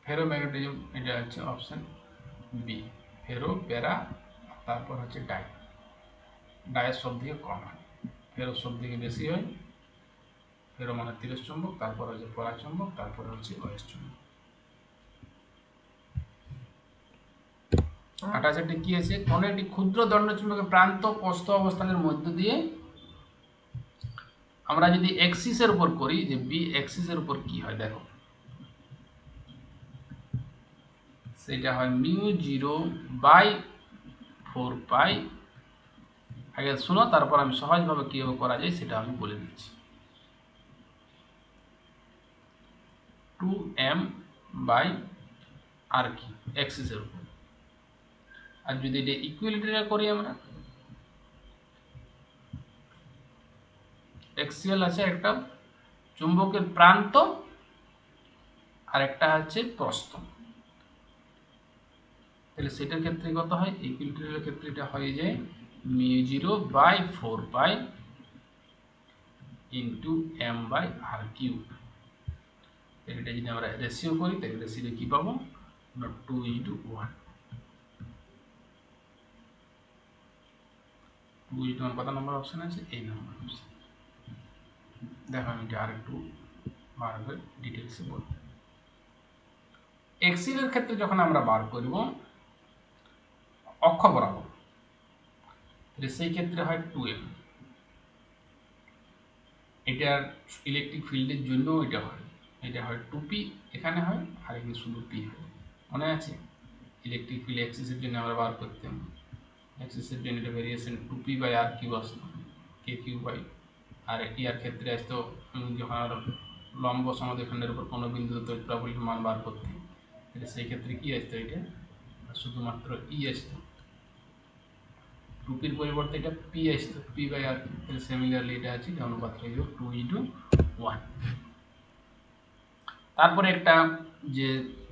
ফেরোম্যাগনেটিজম এটা হচ্ছে অপশন বি, ফেরো প্যারা তারপর হচ্ছে ডাই, ডায়ের সব থেকে কম হয়, ফেরো সব থেকে বেশি হয়। ফেরো মানে তিরস্চুম্বক, তারপর হচ্ছে পরাচুম্বক, তারপর হচ্ছে অয়স্চুম্বক। 28টি কি আছে কোন একটি ক্ষুদ্র দণ্ডচুম্বকের প্রান্ত প্রস্থ অবস্থানের মধ্য দিয়ে আমরা যদি এক্সিসের উপর করি যে বি এক্সিসের উপর কি হয় দেখো, সেটা হয় মিউ 0/4 পাই। আগে শুনো তারপর আমি সহজভাবে কিভাবে করা যায় সেটা আমি বলে দিচ্ছি। 2m/r কি এক্সিসের উপর, আর যদি এটা ইকুইলিটারিয়াল করি আমরা, এক্সিয়াল আছে একটা চুম্বকের প্রান্ত আর একটা হচ্ছে প্রস্থ, তাহলে সেটার ক্ষেত্রে কত হয় ইকুইলিটারিয়াল ক্ষেত্রে এটা হয়ে যায় মিউ 0/4 ইন্টু m/r কিউব। এটা যদি আমরা রেশিও করি তাহলে রেশিও কি পাবো না 2:1। 2:1 কত নম্বর অপশন আছে এই নম্বর অপশন। দেখো আমি এটা আরেকটু ভালোভাবে ডিটেলসে বলবো। এক্সিলের ক্ষেত্রে যখন আমরা বার করব অক্ষ বরাবর, তাহলে সেই ক্ষেত্রে হয় 2m। এটার ইলেকট্রিক ফিল্ডের জন্য এটা হয় 2p এখানে হয়, আর এখানে শুধু p হয়। মনে আছে ইলেকট্রিক ফিল্ড এক্সিসের জন্য আমরা বার করতাম, এক্সিসের জন্য এটা ভেরিয়েশন 2p/r কিউব আসতো, k কিউব/r। ইয়ার ক্ষেত্রে আসতো যখন আমরা লম্ব সমদ্বিখণ্ডের উপর কোনো বিন্দুতে তড়িৎ প্রবাহের মান বার করতে, তাহলে সেই ক্ষেত্রে কি আসতো এটা শুধুমাত্র ই আসতো, 2pর পরিবর্তে এটা p আসতো p/r। তাহলে সিমিলারলি এটা আছে যে অনুপাত হয়ে যাবে 2:1। তারপরে একটা যে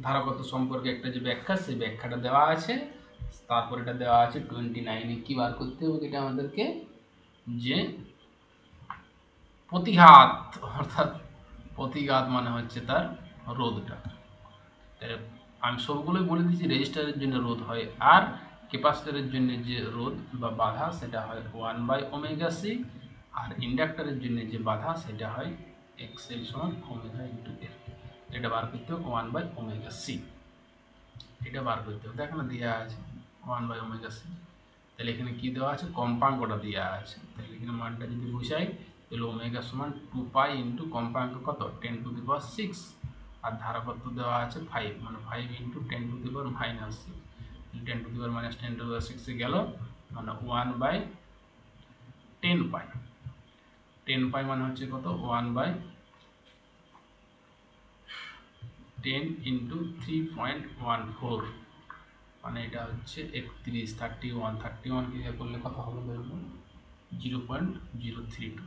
ধারকত্ব সম্পর্কে একটা যে ব্যাখ্যা সেই ব্যাখ্যাটা দেওয়া আছে, তারপর এটা দেওয়া আছে 29-এ কি বার করতে হবে এটা আমাদেরকে যে প্রতিঘাত, অর্থাৎ প্রতিঘাত মানে হচ্ছে তার রোধটা। আমি সবগুলোই বলে দিচ্ছি, রেজিস্টারের জন্য রোধ হয় আর, ক্যাপাসিটরের জন্য যে রোধ বা বাধা সেটা হয় 1/ωc, আর ইন্ডাক্টরের জন্য যে বাধা সেটা হয় XL = ω/L। এটা বার করতে হবে 1/ωc, এটা বার করতে হবে। এখানে দেওয়া আছে 1/ωc, তাহলে এখানে কি দেওয়া আছে কম্পাঙ্কটা দেওয়া আছে, তাহলে এখানে মানটা যদি বসাই তাহলে ω = 2π ইন্টু কম্পাঙ্ক কত 10⁶, আর ধারকত্ব দেওয়া আছে 5, মানে 5 into 10 to the power minus 6, 10 to the power minus 10 to the power 6 গেল, মানে 1/10 পাই। 10 পাই মানে হচ্ছে কত, 1/10 ইন্টু 3.14, মানে এটা হচ্ছে 31, 31 কি করলে কত হবে ধরুন 0.032,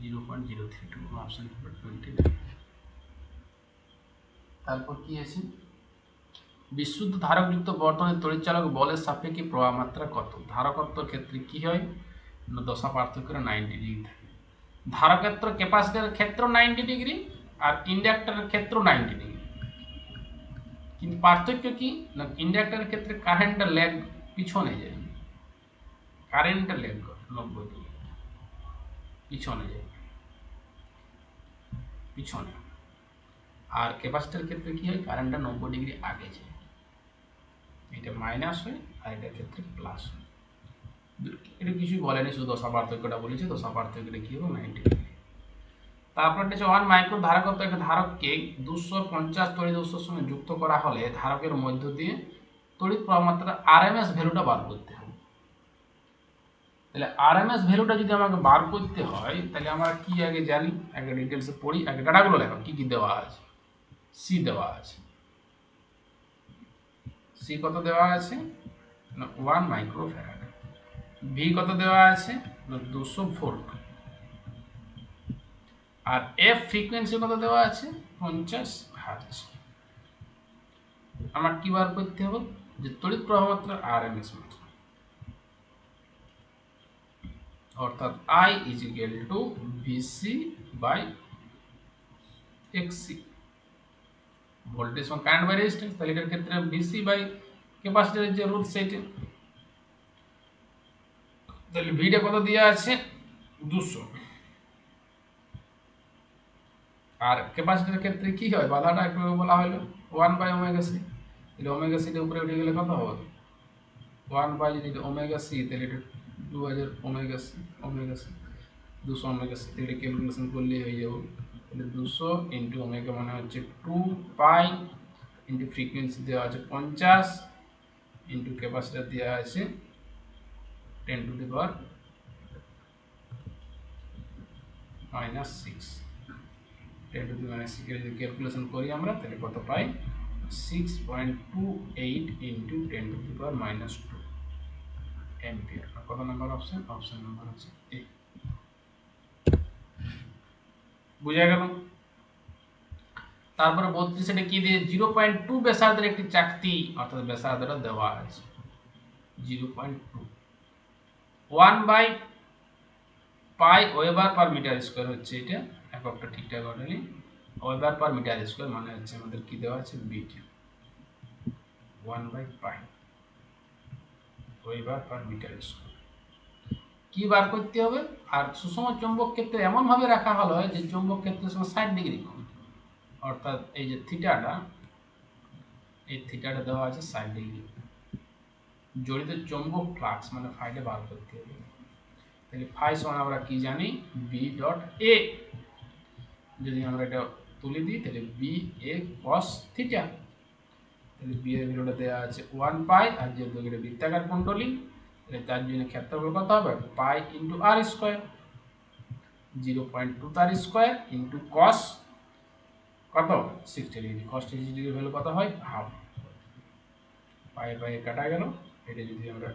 0.032, অপশন নাম্বার 29। তারপর কি আছে, বিশুদ্ধ ধারকযুক্ত বর্তনের তড়িৎচালক বলের সাপেক্ষে প্রবাহ মাত্রা কত? ধারকত্বর ক্ষেত্রে কি হয় না, দশা পার্থক্য 90 ডিগ্রি থাকে। ধারকত্ব ক্যাপাসিটরের ক্ষেত্র 90 ডিগ্রি আর ইন্ডাক্টরের ক্ষেত্র 90 ডিগ্রি, কিন্তু পার্থক্য কি না, ইন্ডাক্টরের ক্ষেত্রে কারেন্টটা ল্যাগ পিছনে যায়, কারেন্টটা ল্যাগ করে 90 ডিগ্রি পিছনে যায়, পিছনে। আর ক্যাপাসিটরের ক্ষেত্রে কি হয়, কারেন্টটা 90 ডিগ্রি আগে যায়, এটা মাইনাস হয় আর এটার ক্ষেত্রে প্লাস হয়। এটা কিছুই বলেনি, শুধু দশা পার্থক্যটা বলেছে, দশা পার্থক্যটা কি হবে 90 ডিগ্রি। তারপর হচ্ছে 1 মাইক্রো ধারকত্ব, একটা ধারককে 250 তড়িৎ উৎসের সঙ্গে যুক্ত করা হলে ধারকের মধ্য দিয়ে তড়িৎ প্রবাহ মাত্রা আরএমএস ভ্যালুটা বার করতে হবে। তাহলে আরএমএস ভ্যালুটা যদি আমাকে বার করতে হয়, তাহলে আমরা কি আগে জানি, আগে ডিটেলসে পড়ি, আগে ডাটাগুলো লেখো কি কি দেওয়া আছে। সি দেওয়া আছে, সি কত দেওয়া আছে না 1 মাইক্রো ফ্যারাড। ভি কত দেওয়া আছে না 200 ভোল্ট। আর এফ ফ্রিকোয়েন্সি কত দেওয়া আছে 50 হার্জ। আমার কি বার করতে হবে, যে তড়িৎ প্রবাহ মাত্রা আরএমএস মাত্রা, অর্থাৎ I is equal to VC by XC, voltage এবং কারেন্ট বাই রেজিস্ট্যান্স। তাহলে এটার ক্ষেত্রে ভিসি বাই ক্যাপাসিটরের যে রুট সেটা, তাহলে ভিটা কত দেওয়া আছে 200। আর ক্যাপাসিটরের ক্ষেত্রে কি হয়, বাধাটা একটু বলা হলো 1/ωc, তাহলে ওমেগা সিটা উপরে উঠে গেলে কত হবে 1 যদি ωc, তাহলে এটা 2000 ωc 200 ωc, তাহলে ক্যালকুলেশন করলেই হয়ে যাবে। তাহলে 200 ইন্টু ওমেগা মানে হচ্ছে 2 পাই, ইন্টু ফ্রিকোয়েন্সি দেওয়া আছে 50, ইন্টু ক্যাপাসিটার দেওয়া আছে 10 to the power minus 6, 10 to the minus 6 যদি ক্যালকুলেশন করি আমরা, তাহলে কত পাই 6.28 into 10 to the power minus 2 ampere. কত নাম্বার অপশন, অপশন নাম্বার হচ্ছে এ। বুঝা গেল? তারপরে 32 এটা কি দিয়ে 0.2 ব্যাসার্ধের একটি চাকতি, অর্থাৎ ব্যাসার্ধটা দেওয়া আছে 0.2, 1/পাই ওয়েবার পার মিটার স্কয়ার হচ্ছে এটা, এককটা ঠিকঠাক হয়নি, ওয়েবার পার মিটার স্কয়ার মানে হচ্ছে আমাদের কি দেওয়া আছে বিটা, 1/পাই ওয়েবার পার মিটার স্কয়ার। কি বার করতে হবে, আর সুষম চৌম্বক ক্ষেত্রে এমন ভাবে রাখা হলো যে চৌম্বক ক্ষেত্রের সঙ্গে 60 ডিগ্রি কোণ, অর্থাৎ এই যে থিটাটা, এই থিটাটা দেওয়া আছে 60 ডিগ্রি। জড়িত চৌম্বক ফ্লাক্স মানে ফাইটা বার করতে হবে, তাহলে ফাই সমান আমরা কি জানি বি ডট এ, যদি আমরা এটা তুলে দিই তাহলে বি এ কস থিটা, তাহলে বি এর ভ্যালুটা দেওয়া আছে 1 পাই, আর যেহেতু এটা বৃত্তাকার কুণ্ডলী তাহলে তার জন্য ক্ষেত্রফল কত হবে পাই ইন্টু আর স্কয়ার, 0.2 তার স্কয়ার ইন্টু কস কত 60 ডিগ্রি, কস 60 ডিগ্রির ভ্যালু কত হয় হাফ, পাই পাই কাটা গেল, এটা যদি আমরা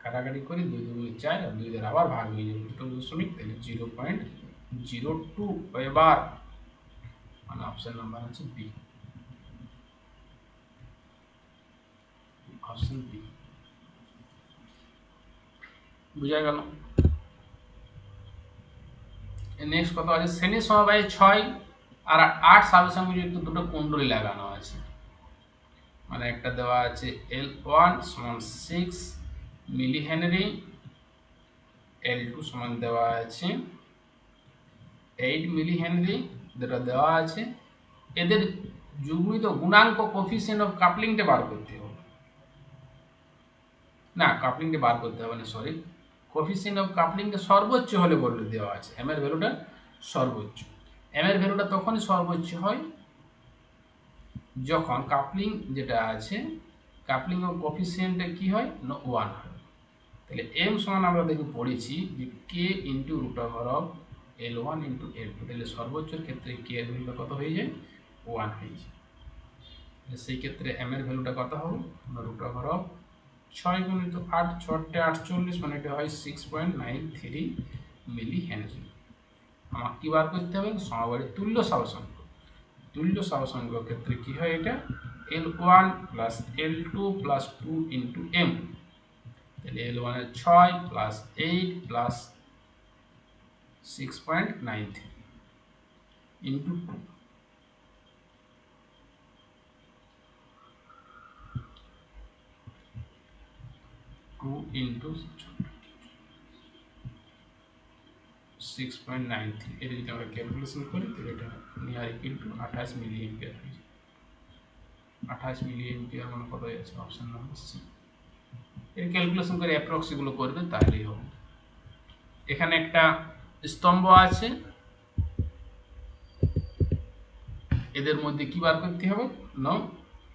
কাটাকাটি করি 2 2 4 আর 2 দ্বারা আবার ভাগ হয়ে যাবে 2.0, তাহলে 0.02 এবার, মানে অপশন নাম্বার হচ্ছে বি, অপশন বি। বুঝা গেল? নেক্সট কত আছে, শ্রেণীর সমবায়ে 6 আর 8 সাবসংযুক্ত দুটো কুণ্ডলী লাগানো আছে, মানে একটা দেওয়া আছে L1 সমান 6 মিলি হেনরি, L2 সমান দেওয়া আছে 8 মিলি হেনরি, যেটা দেওয়া আছে। এদের যুগ্মিত গুণাঙ্ক কোফিসিয়েন্ট অফ কাপলিংটা বার করতে হবে, না কাপলিংটা বার করতে হবে না, সরি, কোফিসিয়েন্ট অফ কাপলিংটা সর্বোচ্চ হলে বলে দেওয়া আছে, এম এর ভ্যালুটা সর্বোচ্চ। এম এর ভ্যালুটা তখনই সর্বোচ্চ হয় যখন কাপলিং যেটা আছে, কাপলিং ও কোফিসিয়েন্টে কি হয় না 1 হয়। তাহলে এম সমান আমরা দেখে পড়েছি যে K into root over of L1 into L2, তাহলে সর্বোচ্চর ক্ষেত্রে কে এর ভ্যালুটা কত হয়ে যায় 1 হয়ে যায়। সেই ক্ষেত্রে এম এর ভ্যালুটা কত হবে রুট ওভার অফ 6 গুণিত 8, 6 48, মানে এটা হয় 6.93 মিলি হেনরি। আমার কি বার করতে হবে সমবাড়ির তুল্য সহসংখ্য। তুল্য সহসংখ্য ক্ষেত্রে কি হয় এটা L1 plus L2 plus 2 into M, তাহলে L1 এর 6 প্লাস 8 প্লাস 6.93 ইন্টু 2 ইন্টু 6.93, এটা যদি আমরা ক্যালকুলেশন করি তাহলে এটা near equal to 28 milli ampere হয়ে যায়। 28 মিলি এম্পিয়ার মানে কত হয়ে যাচ্ছে অপশন নাম্বার সি। এর ক্যালকুলেশন করে অ্যাপ্রক্স এগুলো করবে তাহলেই হবে। এখানে একটা স্তম্ভ আছে, এদের মধ্যে কি বার করতে হবে না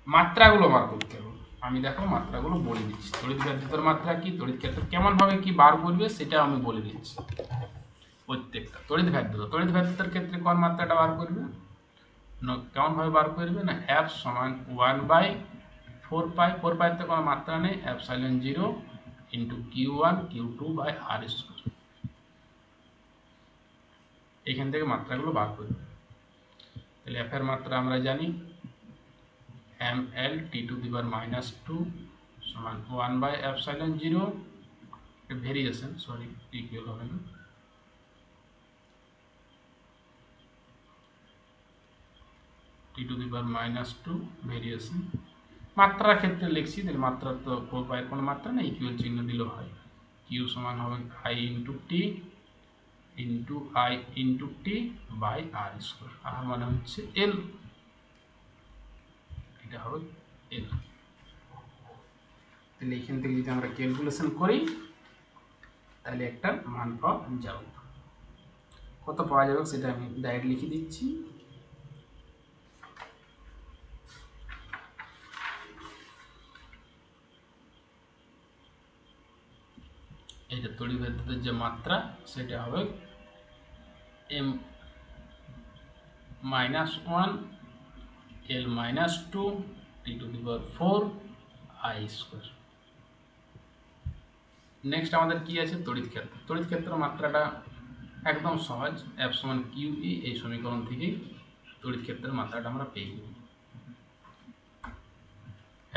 মাত্রাগুলো বার করতে হবে। আমি দেখো মাত্রাগুলো বলে দিচ্ছি, তড়িৎ বিদ্যুতের মাত্রা কি, তড়িৎ ক্ষেত্র কেমন ভাবে কি বার করবে সেটা আমি বলে দিচ্ছি। প্রত্যেকটা তড়িৎ ভেদ্যতার ক্ষেত্রে কোন মাত্রাটা বার করবে না কেমন ভাবে বার করবে না F সমান 1/4 পাই, 4 পাইতে কোনো মাত্রা নেই, epsilon 0 into Q1 Q2 by R square. এখান থেকে মাত্রাগুলো বার করবে। তাহলে F এর মাত্রা আমরা জানি ml T⁻⁻2 সমান 1/ε0, ভেরিয়েশন সরি ইকুয়াল হবে না, T⁻⁻2 ভেরিয়েশন। মাত্রার ক্ষেত্রে লিখছি, তাহলে মাত্রার তো পায়ের কোনো মাত্রা নেই, ইকুয়াল চিহ্ন দিলেও হয়। কিউ সমান হবে I into T into I into T by R square, R মানে হচ্ছে এল, এটা হবে এল। তাহলে এখান থেকে যদি আমরা ক্যালকুলেশন করি তাহলে একটা মান পাওয়া যাবে। কত পাওয়া যাবে সেটা আমি ডাইরেক্ট লিখে দিচ্ছি। এটা তড়িৎ বিদ্যুতের যে মাত্রা সেটা হবে m-1 L-2 T⁴ I square. Next আমাদের কি আছে তড়িৎ ক্ষেত্র। তড়িৎ ক্ষেত্রের মাত্রাটা একদম সহজ, F সমান QE, এই সমীকরণ থেকে তড়িৎ ক্ষেত্রের মাত্রাটা আমরা পেয়ে যাব।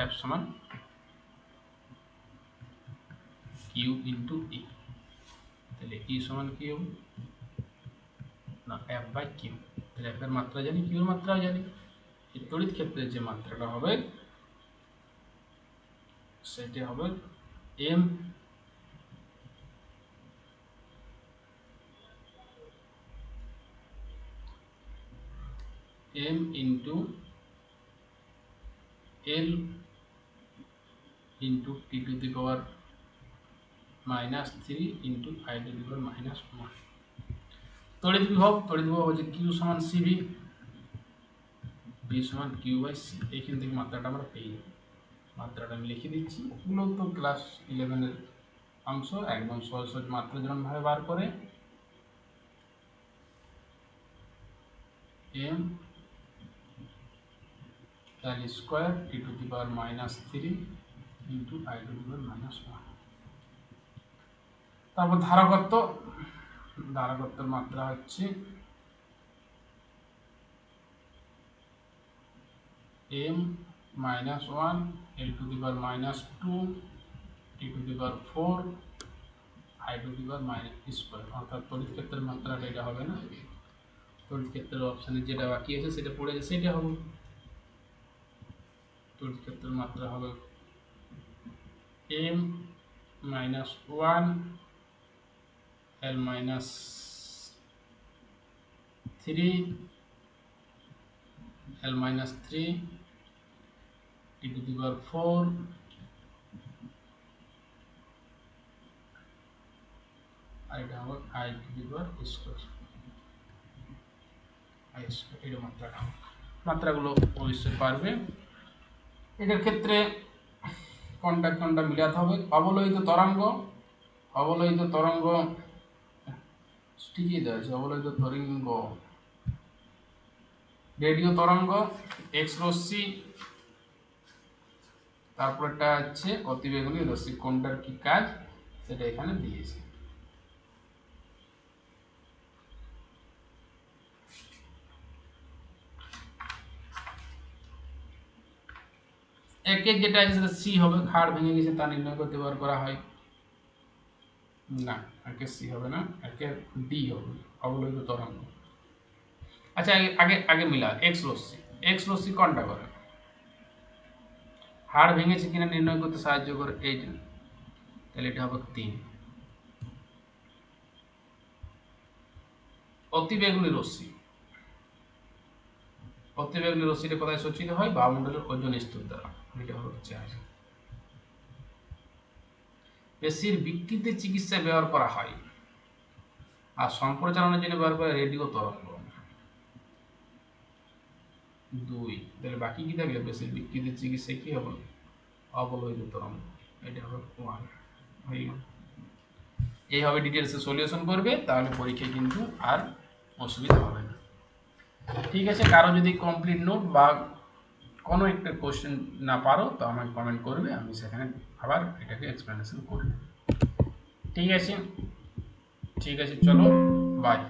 F সমান Q ইন্টু E, তাহলে E সমান কি হবে না F বাই Q, তাহলে F এর মাত্রা জানি, Q এর মাত্রাও জানি। এই তড়িৎ ক্ষেত্রের যে মাত্রাটা হবে সেটা হবে m into L into T⁻³ into I⁻⁻1। তড়িৎ বিভব হচ্ছে Q সমান CV, B সমান Q বাই C। এইখান থেকে মাত্রাটা আমরা পেয়ে যাব। মাত্রাটা আমি লিখে দিচ্ছি, এগুলো তো ক্লাস 11-এর অংশ, একদম সহজ সহজ মাত্রা যেমনভাবে বার করে m L square T⁻³ into I⁻⁻1। তারপর ধারকত্বের মাত্রা হচ্ছে m-1 L⁻², T⁴ I⁻², অর্থাৎ তড়িৎ ক্ষেত্রের মাত্রাটা এটা হবে না, তড়িৎ ক্ষেত্রের অপশানে যেটা বাকি আছে সেটা পড়ে আছে সেটা হবে। তড়িৎ ক্ষেত্রের মাত্রা হবে m-1 L-3 T⁴ আর এটা হবে I⁻², এটা মাত্রাটা হবে। মাত্রাগুলো অবশ্যই পারবে। এটার ক্ষেত্রে কোনটা মিলাতে হবে। অবলোহিত তরঙ্গ ঠিকই দেওয়া আছে। অবলোহিত তরঙ্গ, রেডিও তরঙ্গ, এক্স রশ্মি, তারপরটা হচ্ছে অতিবেগুনি রশ্মি, কোনটার কি কাজ সেটা এখানে দিয়েছে। একের যেটা আছে সেটা সি হবে, খাড় ভেঙে গেছে তা নির্ণয় করতে ব্যবহার করা হয়। না, একে সি হবে না, একে ডি হবে, অবলোহিত তরঙ্গ। আচ্ছা, আগে আগে মিলা এক্স রশ্মি কোনটা করে, হাড় ভেঙেছে কিনা নির্ণয় করতে সাহায্য করে এইটা, তাহলে এটা হবে 3। অতিবেগুনি রশ্মিটা কোথায় সজ্জিত হয়, বায়ুমণ্ডলের ওজোন স্তর দ্বারা, এটা হবে 4। পেশির বিকৃতির চিকিৎসায় ব্যবহার করা হয় আর সম্প্রচারণের জন্য ব্যবহার করে রেডিও তরঙ্গ। 2, তাহলে বাকি কি থাকলে, পেশির বিকৃতির চিকিৎসায় কি হবে, অবলোহিত তরঙ্গ, এটা হবে 1 হয়ে গেল। এইভাবে ডিটেলসে সলিউশন করবে, তাহলে পরীক্ষায় কিন্তু আর অসুবিধা হবে না। ঠিক আছে, কারো যদি কমপ্লিট নোট বা কোনো একটা কোশ্চেন না পারো তো আমাকে কমেন্ট করবে, আমি সেখানে আবার এটাকে এক্সপ্লেনেশন করব। ঠিক আছে, চলো, বাই।